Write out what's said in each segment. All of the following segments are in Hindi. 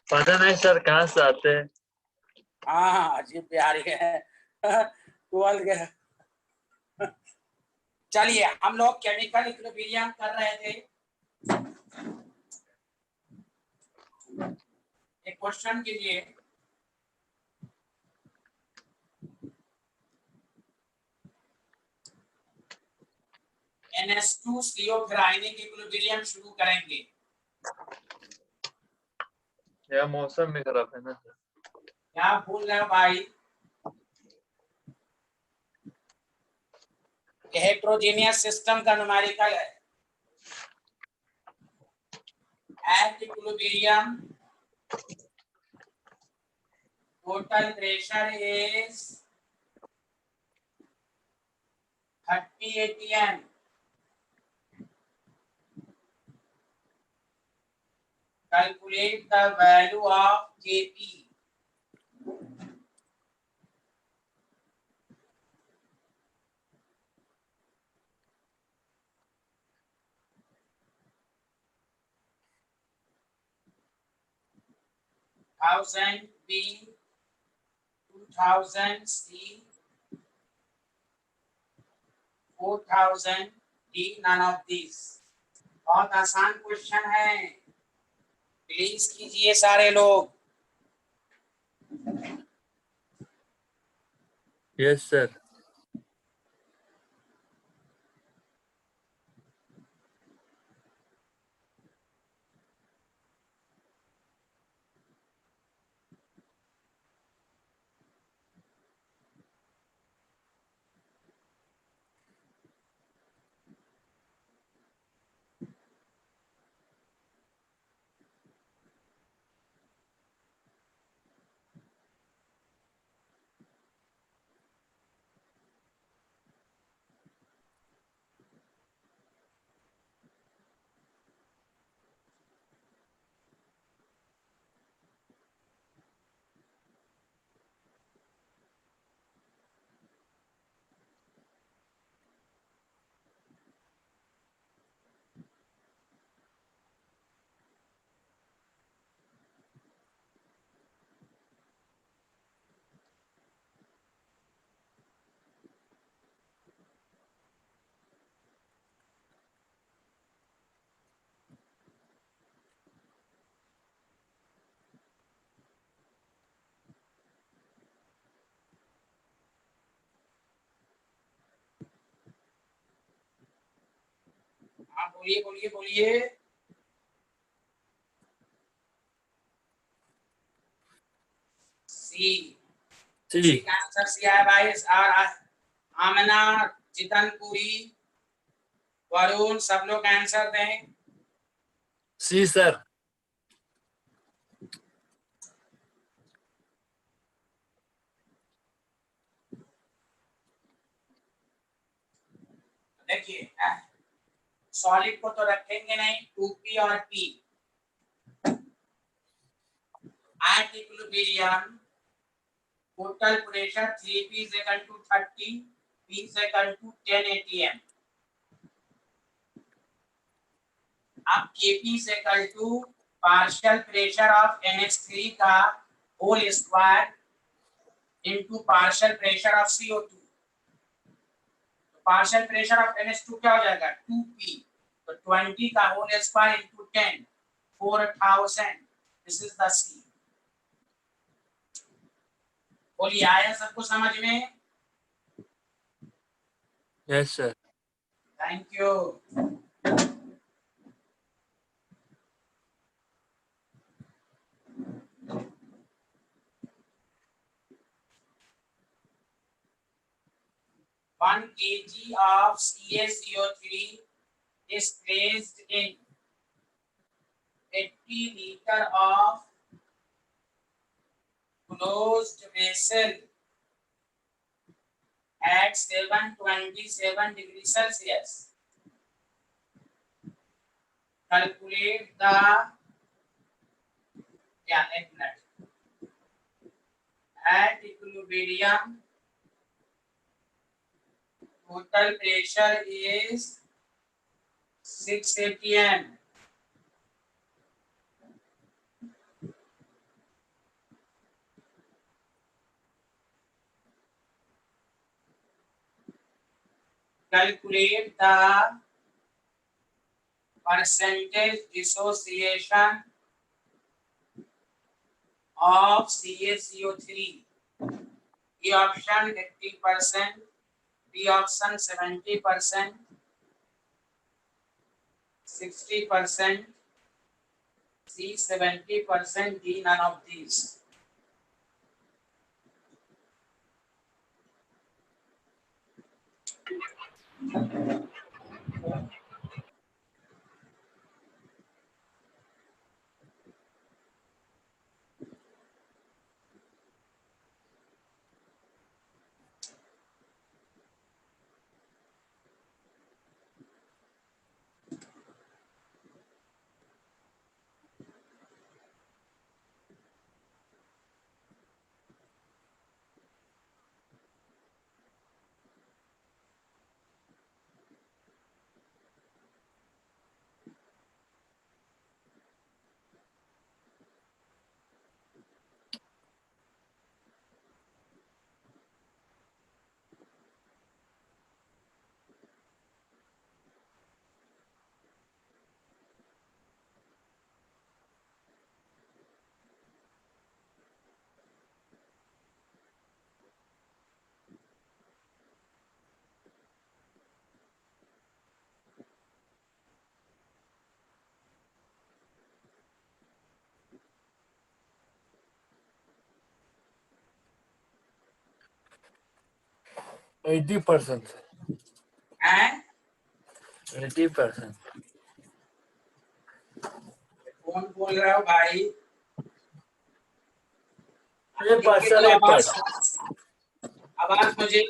पता नहीं सर कहाँ से आते हैं। हाँ अजीब बिहारी है। बोल गया। चलिए हम लोग केमिकल इक्विलिब्रियम कर रहे थे। एक क्वेश्चन कीजिए। NH2CO फिर आयनिक इक्विलिब्रियम शुरू करेंगे। यह मौसम भी खराब है ना सर। क्या भूल रहे हो भाई? हेट्रोजेनियस सिस्टम का न्यूमेरिकल है। At equilibrium total pressure is 30 atm। Calculate the value of Kp। Thousand B, 2000 C, 4000 D, none of these। बहुत आसान क्वेश्चन है, प्लीज कीजिए सारे लोग। Yes sir. हाँ बोलिए बोलिए बोलिए। सी। सी। का आंसर सी है भाई। और आमना, चितनपुरी, वरुण सब लोग आंसर दें। सी सर। देखिए सॉलिड को तो रखेंगे नहीं, 2p और p। At equilibrium total pressure 3p is equal to 30, p is equal to 10 atm। अब kp is equal to partial pressure of NH3 का whole square into partial pressure of CO2। Partial pressure of NH2 क्या हो जाएगा? 2p। तो 20 का होल स्क्वायर इनटू 10, 4000। This is the C। बोलिए आया सबको समझ में? Yes sir. Thank you. One kg of CaCO3 is placed in 80 liter of closed vessel at 727 degrees Celsius। Calculate the एक minute. At equilibrium total pressure is 6 atm। calculate the percentage dissociation of CaCO3. A option 80%, B option 70%, 60%, C 70%, D none of these. Eighty percent हैं 80%। कौन बोल रहे हो भाई? ये पार्सल है पर आवाज मुझे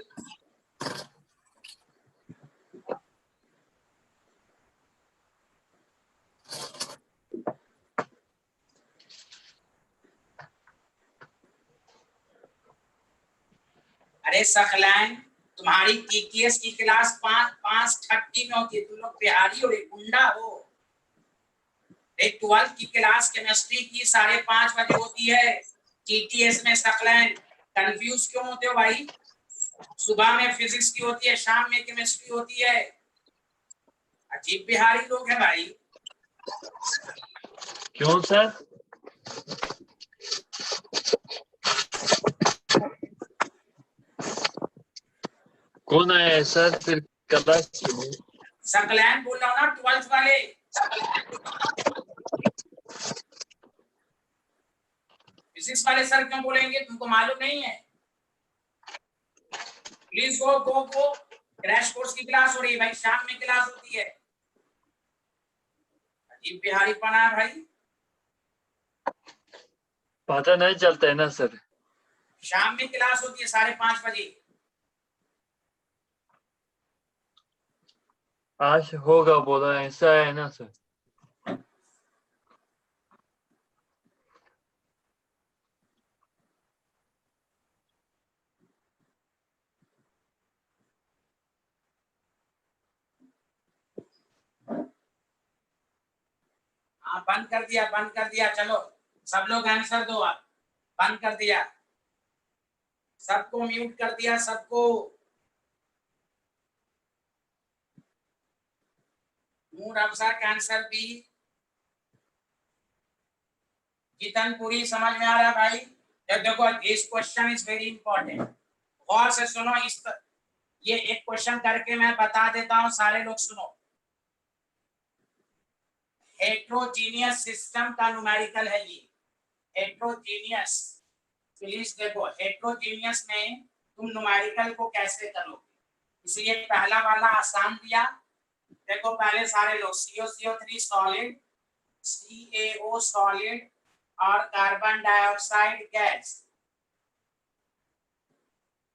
अरे सकलैन, तुम्हारी टीटीएस की क्लास 5:30 में होती है। तुम लोग बिहारी हो, गुंडा हो। 12th की क्लास केमिस्ट्री की 5:30 बजे होती है। टीटीएस में सकलैन कंफ्यूज क्यों होते हो भाई? सुबह में फिजिक्स की होती है, शाम में केमिस्ट्री होती है। अजीब बिहारी लोग हैं भाई। क्यों सर? कौन आया है सर फिर क्लास के लिए? सकलैन बोल रहा हूँ ना, 12th वाले। फिजिक्स वाले सर क्यों बोलेंगे? तुमको मालूम नहीं है? Please go go go. Crash course की क्लास हो रही है भाई, शाम में क्लास होती है। अजीब बिहारी पना है भाई। पता नहीं चलता है ना सर। शाम में क्लास होती है 5:30 बजे। आज होगा बोला, ऐसा है ना सर। हाँ, बंद कर दिया, बंद कर दिया। चलो सब लोग आंसर दो। आप बंद कर दिया, सबको म्यूट कर दिया, सबको। मूड अफसर का आंसर बी। जितनपुरी समझ में आ रहा है भाई? देखो, this question is very important. गौर से सुनो। ये एक क्वेश्चन करके मैं बता देता हूं, सारे लोग सुनो। हेट्रोजीनियस सिस्टम का न्यूमेरिकल है ये। हेट्रोजीनियस, प्लीज देखो, हेट्रोजीनियस में तुम न्यूमेरिकल को कैसे करोगे, इसलिए पहला वाला आसान दिया। देखो पहले सारे लोग COCO3 सॉलिड, CaO सॉलिड और कार्बन डाइऑक्साइड गैस।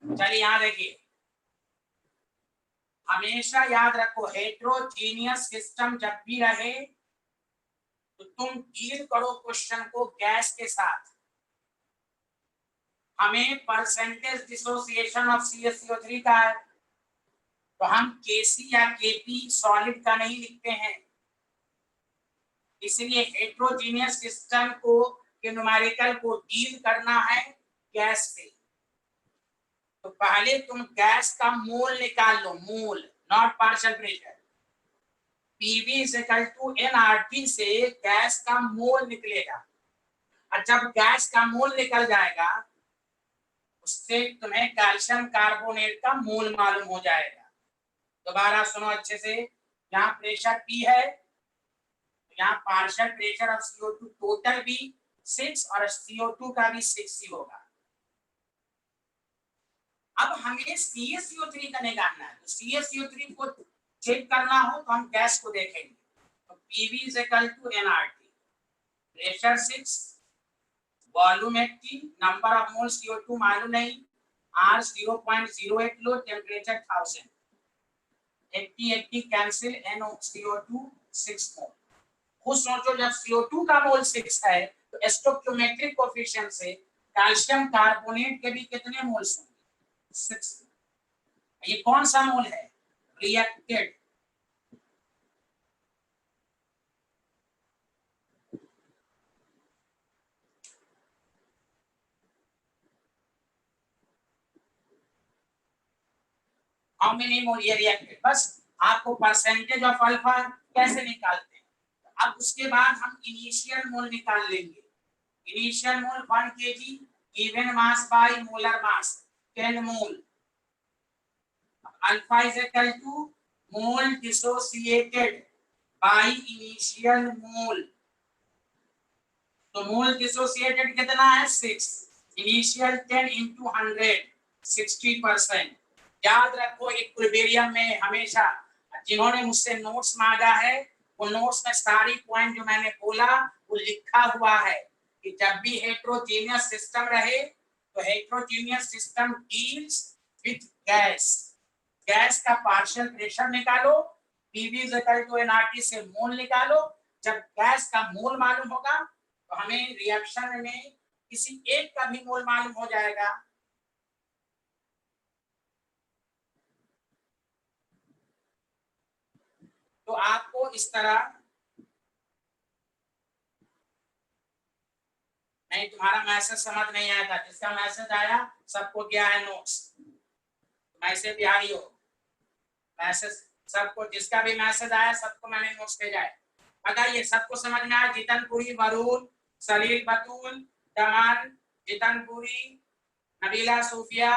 चलिए यहां देखिए, हमेशा याद रखो हेट्रोजीनियस सिस्टम जब भी रहे तो तुम डील करो क्वेश्चन को गैस के साथ। हमें परसेंटेज डिसोसिएशन ऑफ CaCO3 का है, तो हम Kc या Kp सॉलिड का नहीं लिखते हैं। इसलिए हेट्रोजीनियस सिस्टम को के न्यूमेरिकल को डील करना है गैस से। तो पहले तुम गैस का मोल निकाल लो, mole not partial pressure. PV is equal to NRT से गैस का मोल निकलेगा, और जब गैस का मोल निकल जाएगा उससे तुम्हें कैल्शियम कार्बोनेट का मोल मालूम हो जाएगा। दोबारा सुनो अच्छे से, यहाँ प्रेशर पी है, यहाँ partial pressure of CO2 total भी 6 और CO2 का भी 6 ही होगा। अब हमें CaCO3 का निकालना है, तो CaCO3 को चेक करना हो तो हम गैस को देखेंगे। तो PV is equal to nRT, pressure 6, volume 80, number of mole CO2 मालूम नहीं, R 0.08 लो, टेम्परेचर 1000, 80 कैंसिल, NO CO2 6 मोल। खुद सोचो, जब CO2 का मोल 6 है तो स्टोइकियोमेट्रिक कोएफिशिएंट से कैल्शियम कार्बोनेट के भी कितने मोल्स होंगे? 6। ये कौन सा मोल है? रिएक्टेड। हाउ मेनी मोल ये रिएक्टेड। बस आपको परसेंटेज ऑफ अल्फा कैसे निकालते हैं, अब उसके बाद हम इनिशियल मोल निकाल लेंगे। Initial mole 1 kg given mass by molar mass 10 mole. Alpha is equal to mole dissociated by initial mole. तो मोल डिसोसिएटेड कितना है? 6। Initial 10 into 100 60%। याद रखो, इक्विलिब्रियम में हमेशा जिन्होंने मुझसे नोट्स मांगा है वो नोट्स में सारी पॉइंट जो मैंने बोला वो लिखा हुआ है कि जब भी हेट्रोजीनियस सिस्टम रहे तो heterogeneous system deals with gas. Gas का पार्शियल प्रेशर निकालो, PV is equal to NRT से मोल निकालो। जब गैस का मोल मालूम होगा तो हमें रिएक्शन में किसी एक का भी मोल मालूम हो जाएगा। तो आपको इस तरह, नहीं तुम्हारा मैसेज समझ नहीं आया था, जिसका मैसेज आया सबको गया है नोट्स, मैसेज भी आ रही हो, मैसेज सबको, जिसका भी मैसेज आया सबको मैंने नोट्स भेजा है। बताइए सबको समझ में आया? जितनपुरी, वरुण, सलील बतूल, दमन, जितनपुरी, नबीला सूफिया,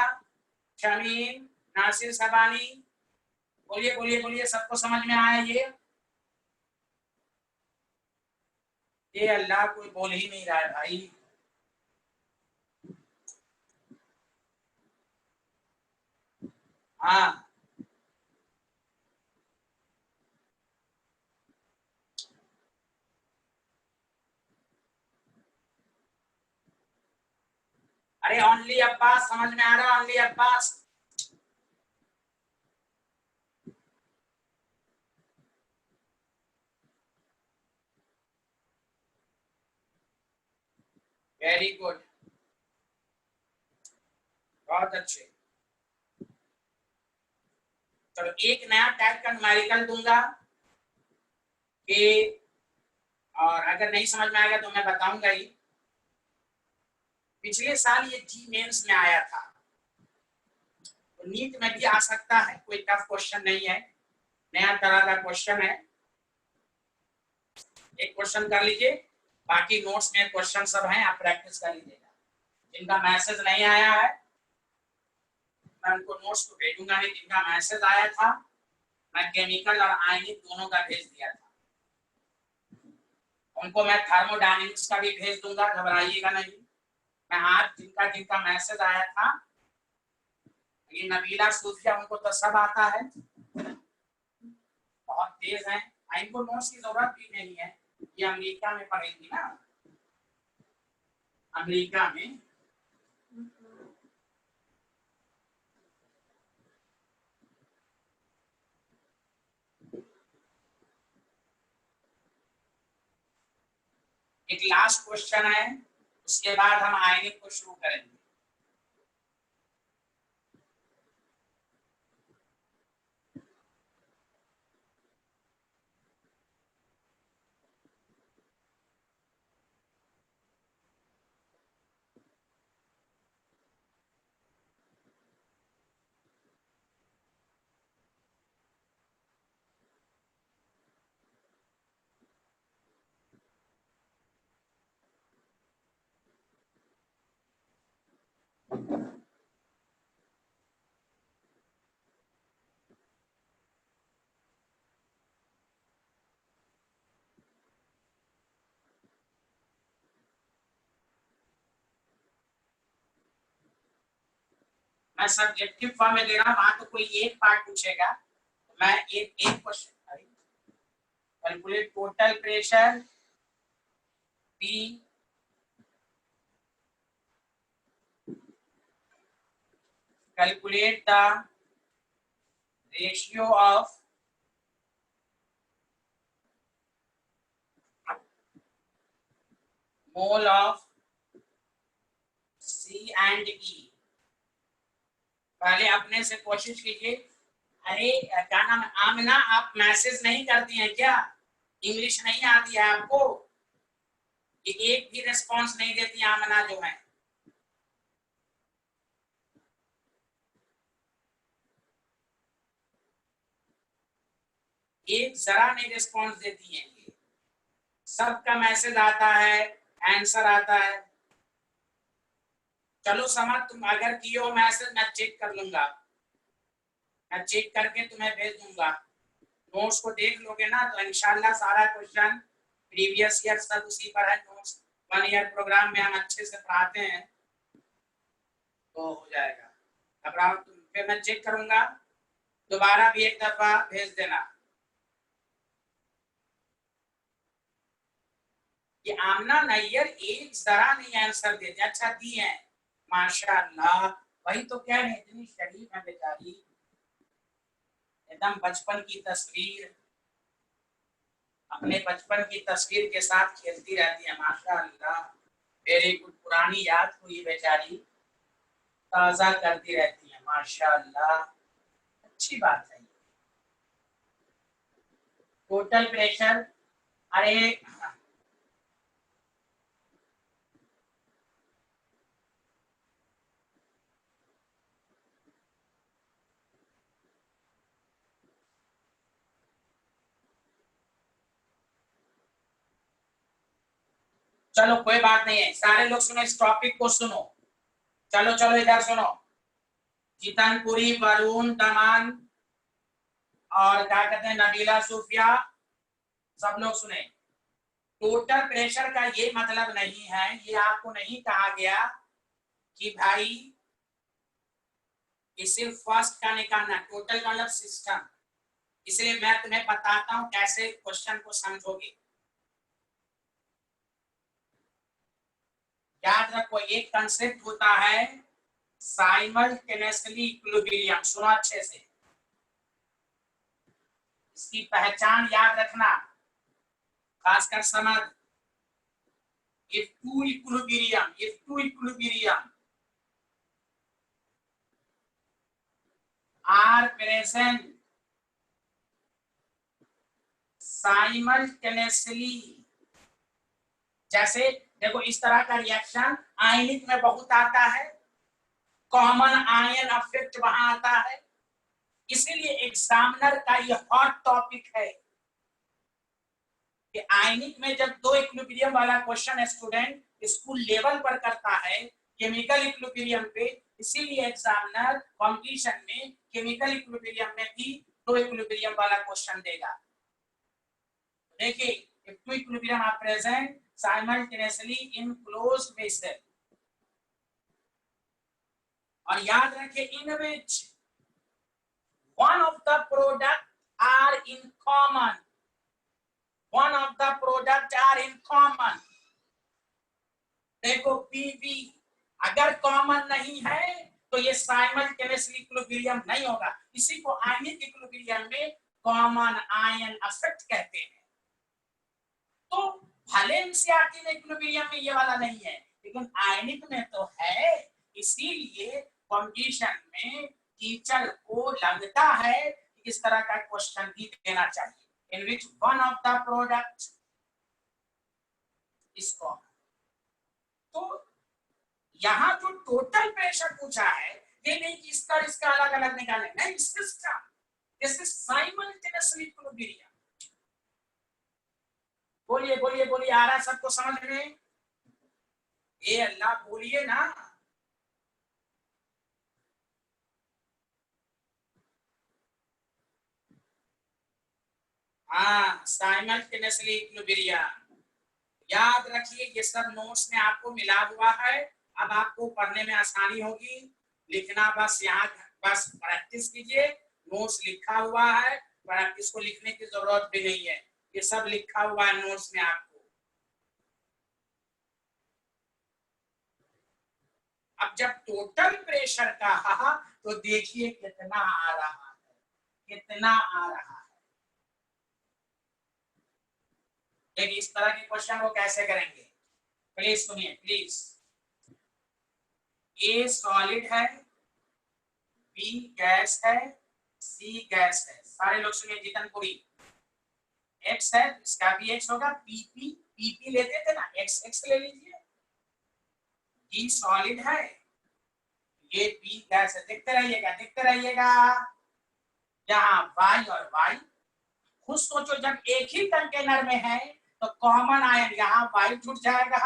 शमीन, नासिर सबानी, बोलिए बोलिए बोलिए, सबको समझ में आया? ये अल्लाह कोई बोल ही नहीं रहा है भाई। हाँ अरे ओनली अब्बास समझ में आ रहा? ओनली अब्बास। वेरी गुड, बहुत अच्छे। चलो एक नया टाइप का न्यूमेरिकल दूंगा कि, और अगर नहीं समझ में आएगा तो मैं बताऊंगा ही। पिछले साल ये जी मेंस में आया था, तो नीट में भी आ सकता है, कोई टफ क्वेश्चन नहीं है, नया तरह का क्वेश्चन है। एक क्वेश्चन कर लीजिए, बाकी नोट्स में क्वेश्चन सब हैं, आप प्रैक्टिस कर लीजिएगा। जिनका मैसेज नहीं आया है मैं उनको नोट्स को भेजूंगा नहीं, जिनका मैसेज आया था मैं केमिकल और आयनिक दोनों का भेज दिया था उनको। मैं थर्मोडायनेमिक्स का भी भेज दूंगा, घबराइएगा नहीं। मैं आज जिनका जिनका मैसेज आया था, ये नबीला सूफिया, उनको तो सब आता है, बहुत तेज है, इनको नोट्स की जरूरत भी नहीं है, ये अमेरिका में पढ़ेंगी ना, अमेरिका में। एक लास्ट क्वेश्चन है, उसके बाद हम आयनिक को शुरू करेंगे। मैं सब्जेक्टिव फॉर्म में दे रहा हूँ, वहां तो कोई एक पार्ट पूछेगा, मैं एक question calculate total pressure P calculate the ratio of mole of C and E। पहले अपने से कोशिश कीजिए। अरे क्या नाम है आमना, आप मैसेज नहीं करती हैं क्या? इंग्लिश नहीं आती है आपको? एक भी रिस्पांस नहीं देती आमना जो है। एक जरा नहीं रिस्पांस देती हैं। सबका मैसेज आता है, आंसर आता है। चलो समझ, तुम अगर किए हो मैसेज मैं चेक कर लूंगा, मैं चेक करके तुम्हें भेज दूंगा। नोट्स को देख लोगे ना तो इंशाल्लाह सारा क्वेश्चन प्रीवियस ईयर सब उसी पर है। नोट्स 1 ईयर प्रोग्राम में हम अच्छे से पढ़ाते हैं तो हो जाएगा। घबराओ तुम, फिर मैं चेक करूंगा, दोबारा भी एक दफा भेज देना। ये आमना नैयर एक जरा नहीं आंसर देते। अच्छा दिए हैं माशाअल्लाह, वही तो कह रहे, इतनी शरीफ है बेचारी, एकदम बचपन की तस्वीर, अपने बचपन की तस्वीर के साथ खेलती रहती है माशाअल्लाह। मेरी कुछ पुरानी याद को ये बेचारी ताजा करती रहती है माशाअल्लाह, अच्छी बात है। टोटल प्रेशर, अरे चलो कोई बात नहीं है, सारे लोग सुनो, इस टॉपिक को सुनो। चलो चलो इधर सुनो, जितनपुरी, वरुण, तमान और क्या कहते हैं नबीला सूफिया, सब लोग सुने। टोटल प्रेशर का ये मतलब नहीं है, ये आपको नहीं कहा गया कि भाई ये सिर्फ फर्स्ट का निकालना, टोटल का मतलब सिस्टम। इसलिए मैं तुम्हें बताता हूं कैसे क्वेश्चन को समझोगे। याद रखो, एक कंसेप्ट होता है साइमल्टेनियसली इक्विलिब्रियम, सुनो अच्छे से, इसकी पहचान याद रखना, खासकर समझ। if two equilibrium are present simultaneously, जैसे देखो इस तरह का रिएक्शन आयनिक में बहुत आता है, कॉमन आयन अफेक्ट वहां आता है। इसीलिए एग्जामिनर का ये हॉट टॉपिक है कि आयनिक में जब दो इक्विलिब्रियम वाला क्वेश्चन स्टूडेंट स्कूल लेवल पर करता है केमिकल इक्विलिब्रियम पे, इसीलिए एग्जामिनर कॉम्पिटिशन में केमिकल इक्विलिब्रियम में भी दो इक्विलिब्रियम वाला क्वेश्चन देगा। देखिए, if two equilibrium are present simultaneously in closed vessel, और याद रखिए in which one of the product are in common, one of the product are in common। देखो पीवी अगर कॉमन नहीं है तो ये साइमल्टेनियसली इक्विलिब्रियम नहीं होगा। इसी को आयनिक इक्विलिब्रियम में कॉमन आयन अफेक्ट कहते हैं। तो भले एनसीईआरटी में इक्विलिब्रियम में ये वाला नहीं है, लेकिन आयनिक में तो है। इसीलिए कंडीशन में टीचर को लगता है कि इस तरह का क्वेश्चन भी देना चाहिए, in which one of the product इसको। तो यहां जो टोटल प्रेशर पूछा है, ये नहीं कि इसका अलग अलग निकालना, नहीं, system, this is simultaneously equilibrium. बोलिए बोलिए बोलिए, आ रहा सबको समझ में? ये अल्लाह बोलिए ना। हाँ, साइमल्टेनियसली इक्विलिब्रियम, याद रखिए ये सब नोट्स में आपको मिला हुआ है। अब आपको पढ़ने में आसानी होगी। लिखना बस यहाँ बस प्रैक्टिस कीजिए, नोट्स लिखा हुआ है, प्रैक्टिस को लिखने की जरूरत भी नहीं है, ये सब लिखा हुआ है नोट्स में आपको। अब जब टोटल प्रेशर का तो देखिए कितना आ रहा है, कितना आ रहा है। लेकिन इस तरह के क्वेश्चन को कैसे करेंगे, प्लीज सुनिए प्लीज। ए सॉलिड है, बी गैस है, सी गैस है। सारे लोग सुनिए, जितनपुरी। एक्स है, इसका भी एक्स होगा, पीपी पीपी लेते थे ना, एक्स एक्स ले लीजिए। डी सॉलिड है, ये बी गैस है। देखते रहिएगा देखते रहिएगा। यहाँ वाई और वाई, खुद सोचो जब एक ही कंटेनर में है तो कॉमन आयन, यहाँ वाई जुट जाएगा,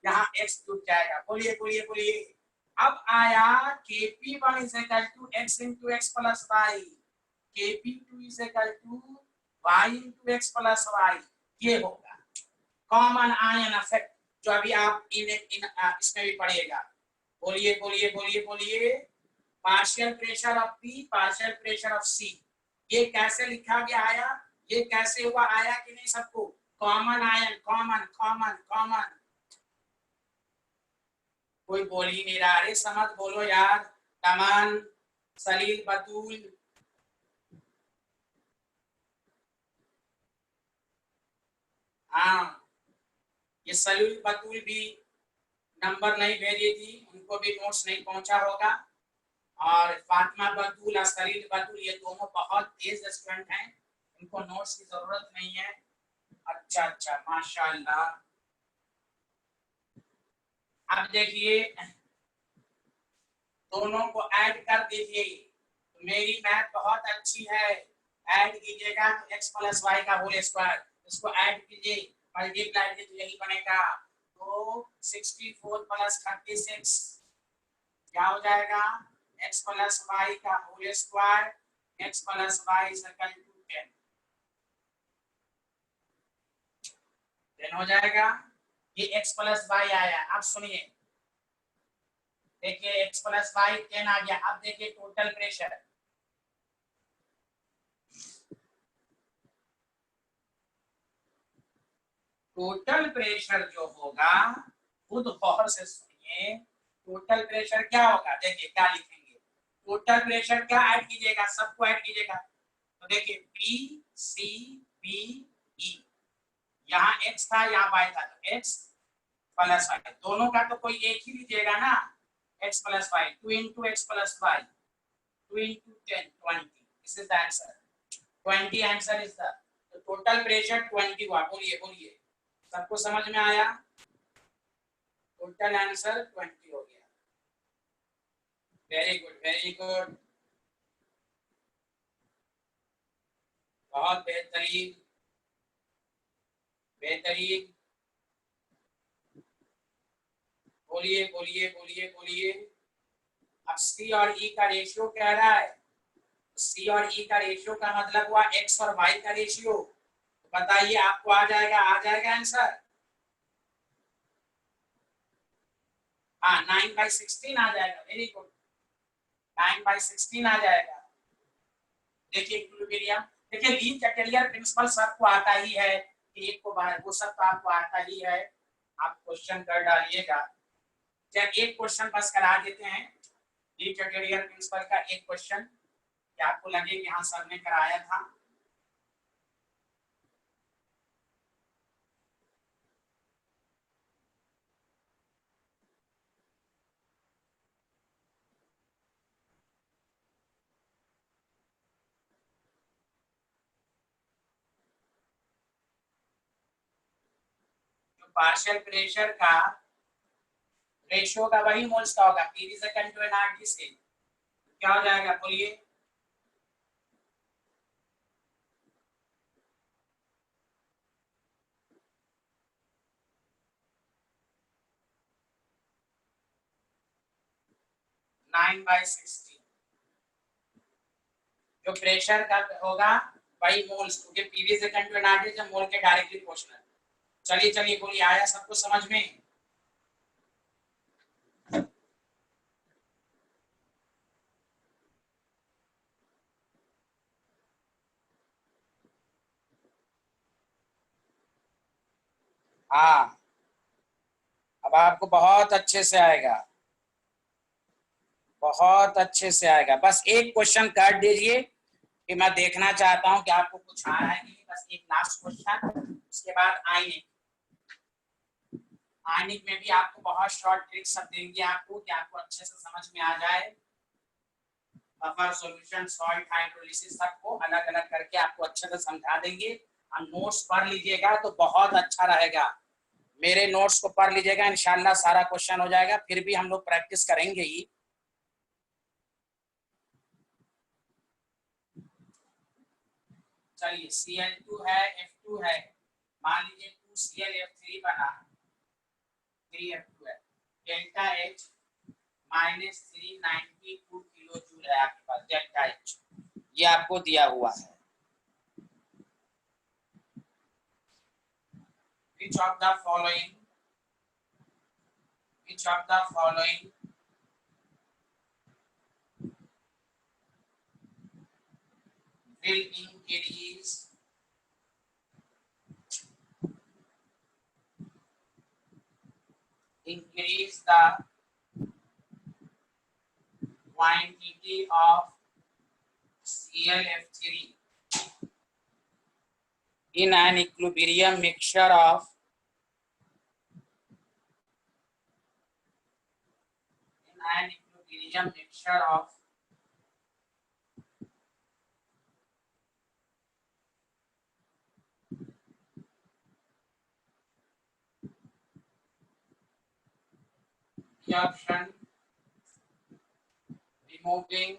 यहाँ एक्स जुट जाएगा। बोलिए बोलिए बोलिए। अब आया Kp1 is equal to x into x plus y, Kp2 is equal to y into x plus y। ये होगा कॉमन आयन इफेक्ट, जो अभी आप इसमें भी पढ़िएगा। बोलिए बोलिए बोलिए बोलिए। Partial pressure of P, partial pressure of C, ये कैसे लिखा गया आया, ये कैसे हुआ आया कि नहीं सबको? Common ion, common common common. कोई बोल ही नहीं रहा, अरे समझ बोलो यार। तमन, सलील, बतूल, हाँ ये सलील बतूल भी नंबर नहीं भेजी थी, उनको भी नोट्स नहीं पहुंचा होगा। और फातिमा बतूल और सलील बतूल, ये दोनों बहुत तेज स्टूडेंट हैं, इनको नोट्स की जरूरत नहीं है। अच्छा अच्छा, माशाल्लाह। अब देखिए, दोनों को ऐड कर दीजिए। मेरी मैथ बहुत अच्छी है, ऐड कीजिएगा तो x प्लस वाई का होल स्क्वायर, इसको ऐड कीजिए, मल्टीप्लाई कीजिए, यही बनेगा। तो 64 प्लस 36 क्या हो जाएगा? x प्लस वाई का whole square, x plus y is equal to 10। 10 हो जाएगा। ये x प्लस वाई आया। अब सुनिए, देखिए x प्लस वाई 10 आ गया। अब देखिए टोटल प्रेशर, टोटल प्रेशर जो होगा, खुद गौर से सुनिए, टोटल प्रेशर क्या होगा? देखिए क्या लिखेंगे, टोटल प्रेशर क्या ऐड कीजिएगा, सबको ऐड कीजिएगा। तो देखिए पी सी बी ई, यहाँ x था यहाँ y था, तो x प्लस वाई, दोनों का तो कोई एक ही लीजिएगा ना, x plus y, 2 into x plus y, 2 into 10, 20। This is the answer, 20 answer is the total pressure 20 हुआ। बोलिए बोलिए, सबको समझ में आया? टोटल आंसर 20 हो गया। वेरी गुड वेरी गुड, बहुत बेहतरीन बेहतरीन। बोलिए बोलिए बोलिए बोलिए। अब सी और ई का रेशियो कह रहा है, सी और ई का रेशियो का मतलब हुआ एक्स और वाई का रेशियो। बताइए आपको आ जाएगा आंसर? हाँ 9/16 आ जाएगा। वेरी गुड, 9/16 आ जाएगा। देखिए इक्विलिब्रियम, देखिए लीन कैटेलियर प्रिंसिपल सबको आता ही है, एक को बाहर वो सब तो आपको आता ही है। आप क्वेश्चन कर डालिएगा। चल एक क्वेश्चन बस करा देते हैं, लीन कैटेलियर प्रिंसिपल का एक क्वेश्चन, क्या आपको लगे कि हाँ सर ने कराया था। पार्शियल प्रेशर का रेशियो का वही मोल्स का होगा, पी सेकंड टू एनआरटी से क्या हो जाएगा? बोलिए। नाइन बाई 16 जो प्रेशर का होगा वही मोल्स, क्योंकि पीवी सेकंड टू एनआरटी से मोल के डायरेक्टली प्रोपोर्शनल। चलिए चलिए बोलिए, आया सबको समझ में? हाँ, अब आपको बहुत अच्छे से आएगा, बहुत अच्छे से आएगा। बस एक क्वेश्चन कर दीजिए कि मैं देखना चाहता हूं कि आपको कुछ आ रहा है नहीं। बस एक लास्ट क्वेश्चन, उसके बाद आइनिक। आइनिक में भी आपको बहुत शॉर्ट ट्रिक्स सब देंगे आपको कि आपको अच्छे से समझ में आ जाए। बफर, सॉल्यूशन, सॉल्ट, हाइड्रोलिसिस सबको अलग अलग करके आपको अच्छे से समझा देंगे। और नोट्स पढ़ लीजिएगा तो बहुत अच्छा रहेगा। मेरे नोट्स को पढ़ लीजिएगा, इंशाल्लाह सारा क्वेश्चन हो जाएगा। फिर भी हम लोग प्रैक्टिस करेंगे ही। चलिए, Cl2 है, F2 है, मान लीजिए 2Cl F3 बना, 3F2 है, डेल्टा H -392 किलो जूल है आपके पास डेल्टा H, ये आपको दिया हुआ है। Which of the following will increase the quantity of ClF3 in an equilibrium mixture of the option removing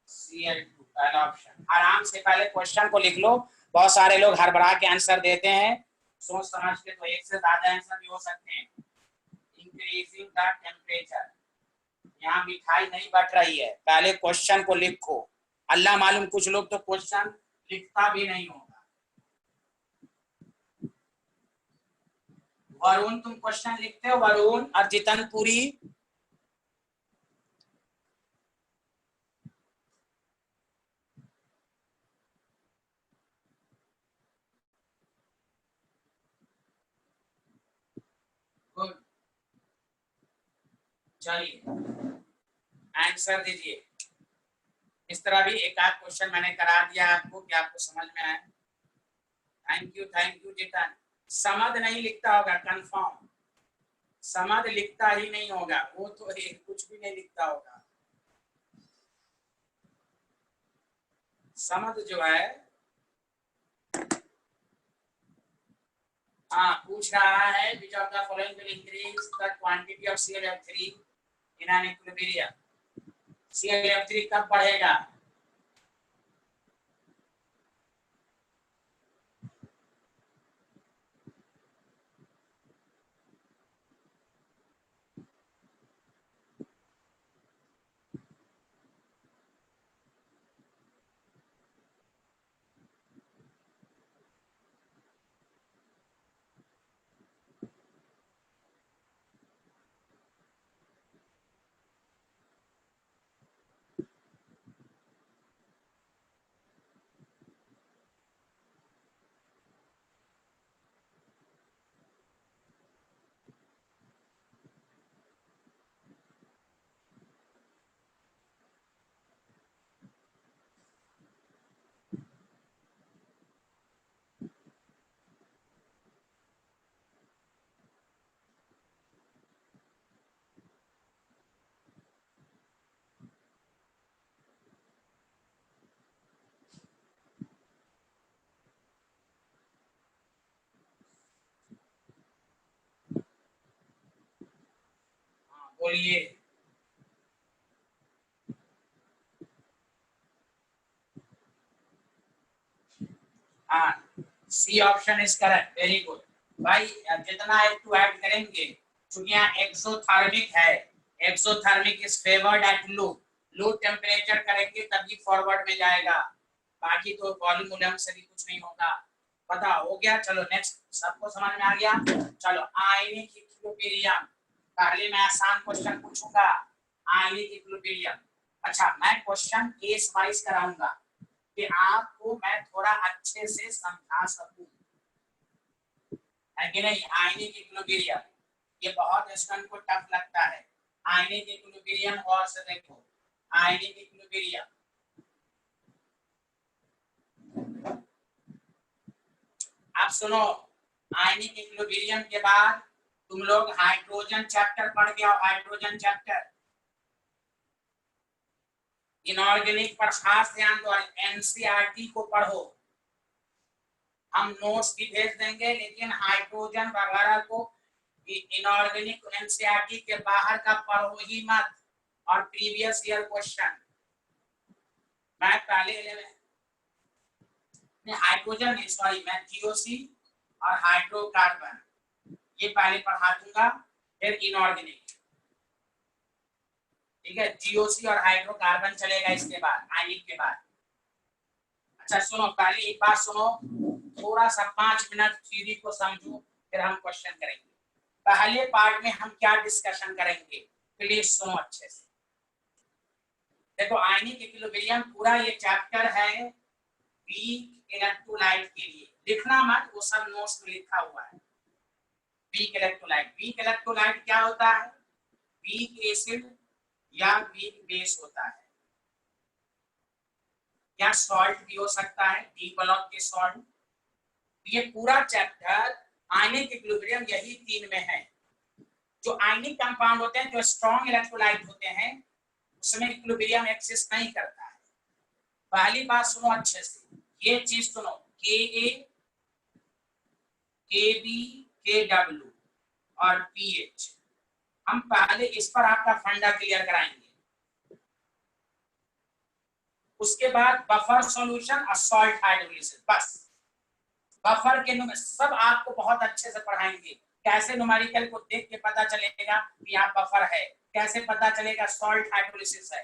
Cl2, पहला ऑप्शन। आराम से पहले क्वेश्चन को लिख लो। बहुत सारे लोग हड़बड़ा के आंसर देते हैं, सोच समझ के, तो एक से ज्यादा आंसर भी हो सकते हैं। इंक्रीजिंग द टेम्परेचर, यहाँ मिठाई नहीं बट रही है, पहले क्वेश्चन को लिखो। अल्लाह मालूम कुछ लोग तो क्वेश्चन लिखता भी नहीं होगा। वरुण, तुम क्वेश्चन लिखते हो? वरुण और जितनपुरी, गुड, चलिए आंसर दीजिए। इस तरह भी एक आध क्वेश्चन मैंने करा दिया आपको कि आपको समझ में आए। थैंक यू जितन। समद नहीं लिखता होगा, कंफर्म। समद लिखता ही नहीं होगा, वो तो कुछ भी नहीं लिखता होगा। समद जो है, हाँ, पूछ रहा है which of the following will increase the quantity of ClF3 in an equilibrium। ClF3 कब बढ़ेगा? बोलिए। हाँ, C option is correct, very good भाई। जितना F2 ऐड करेंगे, क्योंकि यहाँ एक्सोथर्मिक है, exothermic is favoured at low temperature करेंगे तभी फॉरवर्ड में जाएगा, बाकी तो वॉल्यूम से भी कुछ नहीं होगा। पता हो गया? चलो नेक्स्ट, सबको समझ में आ गया? चलो, आयनिक इक्विलिब्रियम, पहले मैं आसान क्वेश्चन पूछूंगा, आयनिक इक्विलिब्रियम। अच्छा, मैं क्वेश्चन केस वाइज कराऊंगा कि आपको मैं थोड़ा अच्छे से समझा सकूं। है कि नहीं। आयनिक इक्विलिब्रियम, ये बहुत स्टूडेंट को टफ लगता है। आयनिक इक्विलिब्रियम और से देखो, आयनिक इक्विलिब्रियम आप सुनो, आयनिक इक्विलिब्रियम के बाद तुम लोग हाइड्रोजन चैप्टर पढ़ गया हो, हाइड्रोजन चैप्टर। इनऑर्गेनिक पर खास ध्यान दो, एनसीईआरटी को पढ़ो। हम नोट्स भी भेज देंगे, लेकिन हाइड्रोजन वगैरह को इनऑर्गेनिक एनसीईआरटी के बाहर का पढ़ो ही मत। और प्रीवियस ईयर क्वेश्चन मैं पहले हाइड्रोजन नहीं, सॉरी, मैं जीओसी और हाइड्रोकार्बन ये पहले पढ़ा दूंगा, फिर इनऑर्गेनिक, ठीक है। जीओसी और हाइड्रोकार्बन चलेगा इसके बाद, आयनिक के बाद। अच्छा सुनो, पहले एक बात सुनो, थोड़ा सा 5 मिनट थ्योरी को समझो, फिर हम क्वेश्चन करेंगे। पहले पार्ट में हम क्या डिस्कशन करेंगे, प्लीज सुनो अच्छे से। देखो, आयनिक इक्विलिब्रियम पूरा ये चैप्टर है वीक इलेक्ट्रोलाइट के लिए। लिखना मत, वो सब नोट्स में लिखा हुआ है। वीक इलेक्ट्रोलाइट, वीक इलेक्ट्रोलाइट क्या होता है? वीक एसिड या वीक बेस होता है, या सॉल्ट भी हो सकता है, डी ब्लॉक के सॉल्ट। ये पूरा चैप्टर आयनिक इक्विलिब्रियम यही 3 में है। जो आयनिक कंपाउंड होते हैं, जो स्ट्रॉन्ग इलेक्ट्रोलाइट होते हैं, उसमें इक्विलिब्रियम एक्सिस्ट नहीं करता है। पहली बात सुनो अच्छे से, ये चीज सुनो, Ka, Kb, Kw और pH। हम पहले इस पर आपका फंडा क्लियर कराएंगे। उसके बाद बफर सॉल्यूशन और सॉल्ट हाइड्रोलिसिस, बस। बफर के सब आपको बहुत अच्छे से पढ़ाएंगे। कैसे न्यूमेरिकल को देख के पता चलेगा कि यहाँ बफर है, कैसे पता चलेगा सॉल्ट हाइड्रोलिसिस है,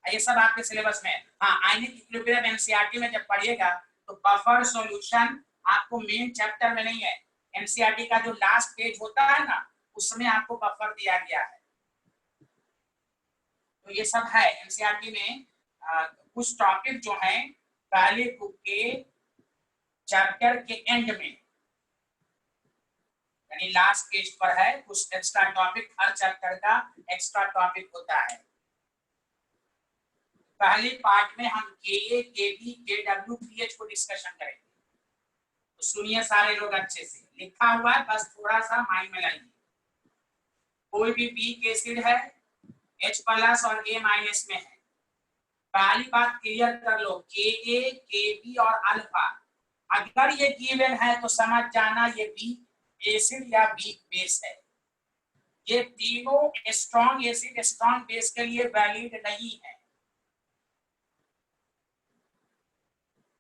ये सब आपके सिलेबस में है। हाँ, आयनिक इक्विलिब्रियम एनसीईआरटी में जब पढ़िएगा तो बफर सॉल्यूशन आपको मेन चैप्टर में नहीं है। एनसीईआरटी का जो लास्ट पेज होता है ना, उसमें आपको बफर दिया गया है। तो ये सब है एनसीईआरटी में। कुछ टॉपिक जो हैं पहले बुक के चैप्टर के एंड में, यानी लास्ट पेज पर है। कुछ एक्स्ट्रा टॉपिक, हर चैप्टर का एक्स्ट्रा टॉपिक होता है। पहले पार्ट में हम Ka, Kb, Kw, pH को डिस्कशन करेंगे। तो सुनिए सारे लोग अच्छे से, लिखा हुआ है, बस थोड़ा सा माइंड में लाइए। कोई भी वीक एसिड है, H+ और A- में है। पहली बात क्लियर कर लो, Ka, Kb और अल्फा अगर ये गिवन है तो समझ जाना ये वीक एसिड या वीक बेस है। ये तीनों स्ट्रॉन्ग एसिड स्ट्रॉन्ग बेस के लिए वैलिड नहीं है।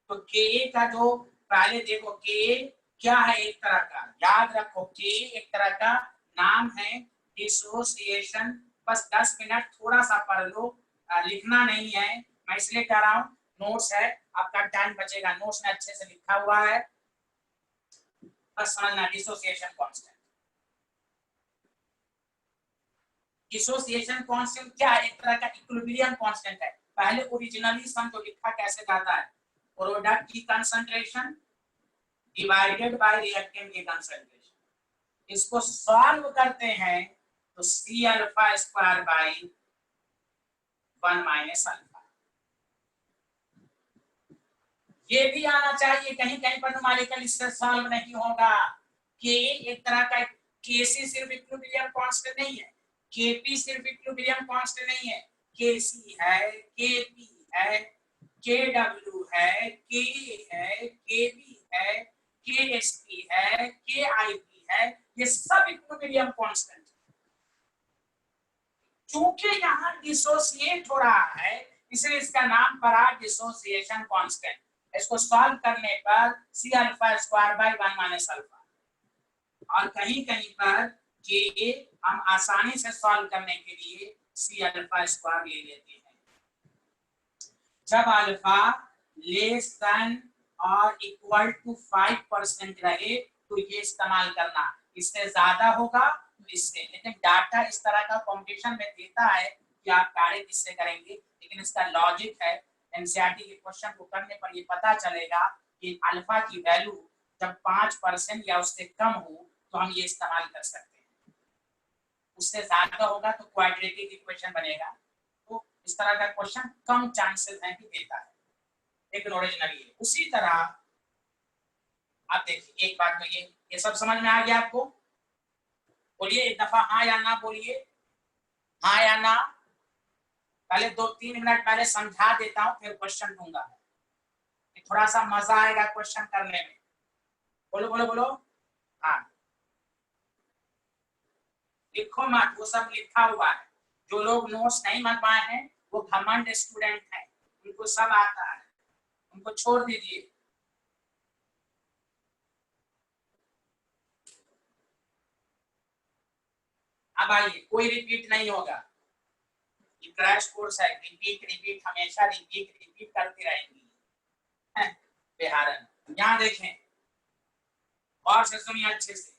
तो Ka का जो पहले देखो, Ka क्या है? एक तरह का, याद रखो, Ka एक तरह का नाम है, डिसोसिएशन। बस 10 मिनट थोड़ा सा पढ़ लो, लिखना नहीं है, मैं इसलिए कह रहा हूँ, नोट्स है, आपका टाइम बचेगा। नोट्स में अच्छे से लिखा हुआ है, बस समझना। डिसोसिएशन कांस्टेंट, डिसोसिएशन कांस्टेंट क्या है? एक तरह का इक्विलिब्रियम कांस्टेंट है। पहले ओरिजिनली समझो लिखा कैसे जाता है, प्रोडक्ट की कंसंट्रेशन डिवाइडेड बाय रिएक्टेंट की कंसंट्रेशन। इसको सॉल्व करते हैं तो C alpha square by 1 minus alpha. ये भी आना चाहिए, कहीं कहीं पर न्यूमेरिकल इससे सॉल्व नहीं होगा। K एक तरह का, Kc सिर्फ इक्विलिब्रियम कांस्टेंट नहीं है, Kp सिर्फ इक्विलिब्रियम कांस्टेंट नहीं है, Kc है, Kp है, Kw है, Ka है, Kb है, Ksp है, Kip है, ये सब इक्विलिब्रियम कांस्टेंट। चूंकि यहाँ डिसोसिएट हो रहा है, इसलिए इसका नाम पड़ा डिसोसिएशन कांस्टेंट। इसको सॉल्व करने पर C alpha square by 1 minus alpha. और कहीं कहीं पर Ka हम आसानी से सॉल्व करने के लिए C अल्फा स्क्वायर ले लेते हैं। जब अल्फा लेस देन और इक्वल टू 5% रहे तो ये इस्तेमाल करना, इससे ज्यादा होगा तो इससे। लेकिन डाटा इस तरह का कंपटीशन में देता है कि आप कार्य किससे करेंगे, लेकिन इसका लॉजिक है। एनसीईआरटी के क्वेश्चन को करने पर ये पता चलेगा कि अल्फा की वैल्यू जब 5% या उससे कम हो तो हम ये इस्तेमाल कर सकते हैं, उससे ज्यादा होगा तो क्वाड्रेटिक इक्वेशन बनेगा। तो इस तरह का क्वेश्चन कम चांसेस है कि देता है, लेकिन ओरिजिनली उसी तरह आप देखिए। एक बात तो ये सब समझ में आ गया आपको? बोलिए एक दफा हाँ या ना बोलिए, हाँ या ना। पहले 2-3 मिनट पहले समझा देता हूँ, फिर क्वेश्चन दूंगा, थोड़ा सा मजा आएगा क्वेश्चन करने में। बोलो बोलो बोलो। हाँ, लिखो मत, वो सब लिखा हुआ है। जो लोग नोट्स नहीं मंगवाए हैं वो घमंड स्टूडेंट हैं, उनको सब आता है, उनको छोड़ दीजिए। अब आइए, कोई रिपीट नहीं होगा, ये क्रैश कोर्स है। रिपीट रिपीट हमेशा रिपीट रिपीट करती रहेंगी बिहारन। यहाँ देखें और से सुनिए अच्छे से,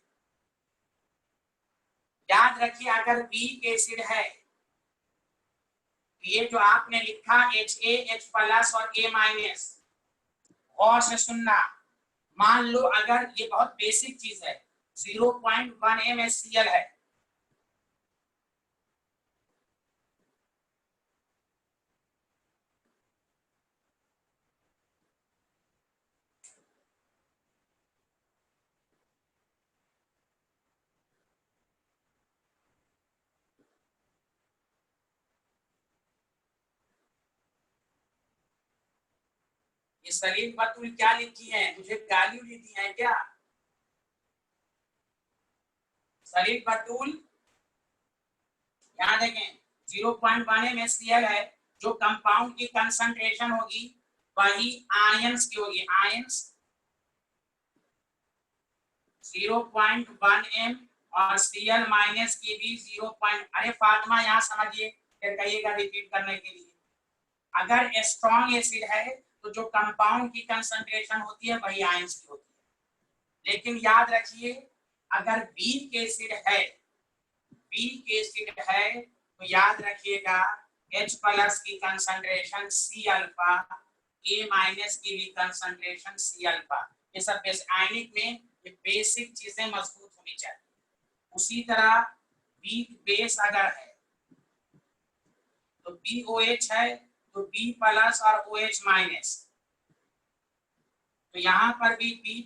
याद रखिए अगर वीक एसिड है, ये जो आपने लिखा H और A-, और से सुनना। मान लो अगर ये बहुत बेसिक चीज है, 0.1 MnHCl है, ये सलीम बतूल क्या लिखी है? मुझे गाली दी है क्या सलीम बतूल? यहाँ देखें 0.1 MnHCl है, जो कंपाउंड की कंसंट्रेशन होगी वही आयंस की होगी। आयंस 0.1 M और Cl माइनस की भी 0. अरे फातिमा यहाँ समझिए, फिर कहिएगा रिपीट करने के लिए। अगर स्ट्रॉन्ग एसिड है तो जो कंपाउंड की कंसंट्रेशन होती है वही आयंस की होती है। लेकिन याद रखिए अगर वीक एसिड है, वीक एसिड है तो याद रखिएगा H+ की कंसंट्रेशन C-अल्फा, A- की भी कंसंट्रेशन C-अल्फा। ये सब आयनिक में ये बेसिक चीजें मजबूत होनी चाहिए। उसी तरह वीक बेस अगर है तो BOH है तो B+ और OH-, तो यहाँ पर भी B+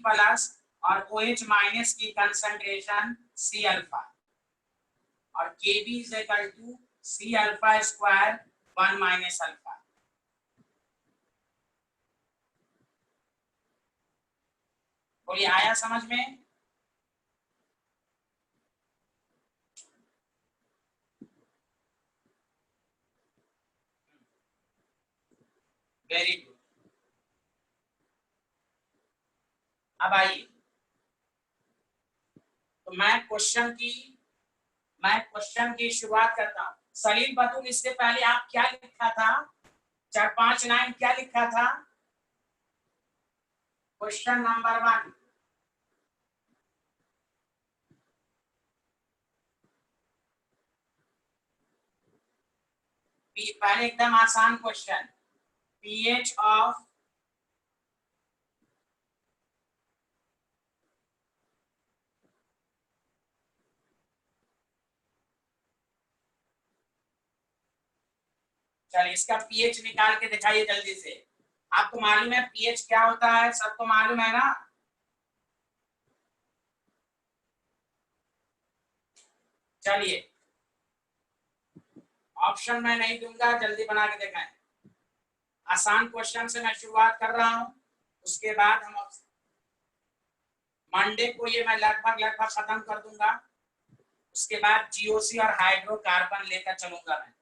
और OH- की कंसंट्रेशन C-अल्फा और Kb is equal to C alpha square 1 - alpha. बोलिए आया समझ में? Very good. अब आइए, तो मैं क्वेश्चन की शुरुआत करता हूँ। सलीम बतूल, इससे पहले आप क्या लिखा था? 4-5 लाइन क्या लिखा था? क्वेश्चन नंबर 1, पहले एकदम आसान क्वेश्चन, पीएच ऑफ चलिए इसका पीएच निकाल के दिखाइए जल्दी से। आपको मालूम है पीएच क्या होता है? सबको मालूम है ना? चलिए ऑप्शन मैं नहीं दूंगा, जल्दी बना के दिखाएं। आसान क्वेश्चन से मैं शुरुआत कर रहा हूं, उसके बाद हम मंडे को ये मैं लगभग खत्म कर दूंगा। उसके बाद जीओसी और हाइड्रोकार्बन लेकर चलूंगा मैं।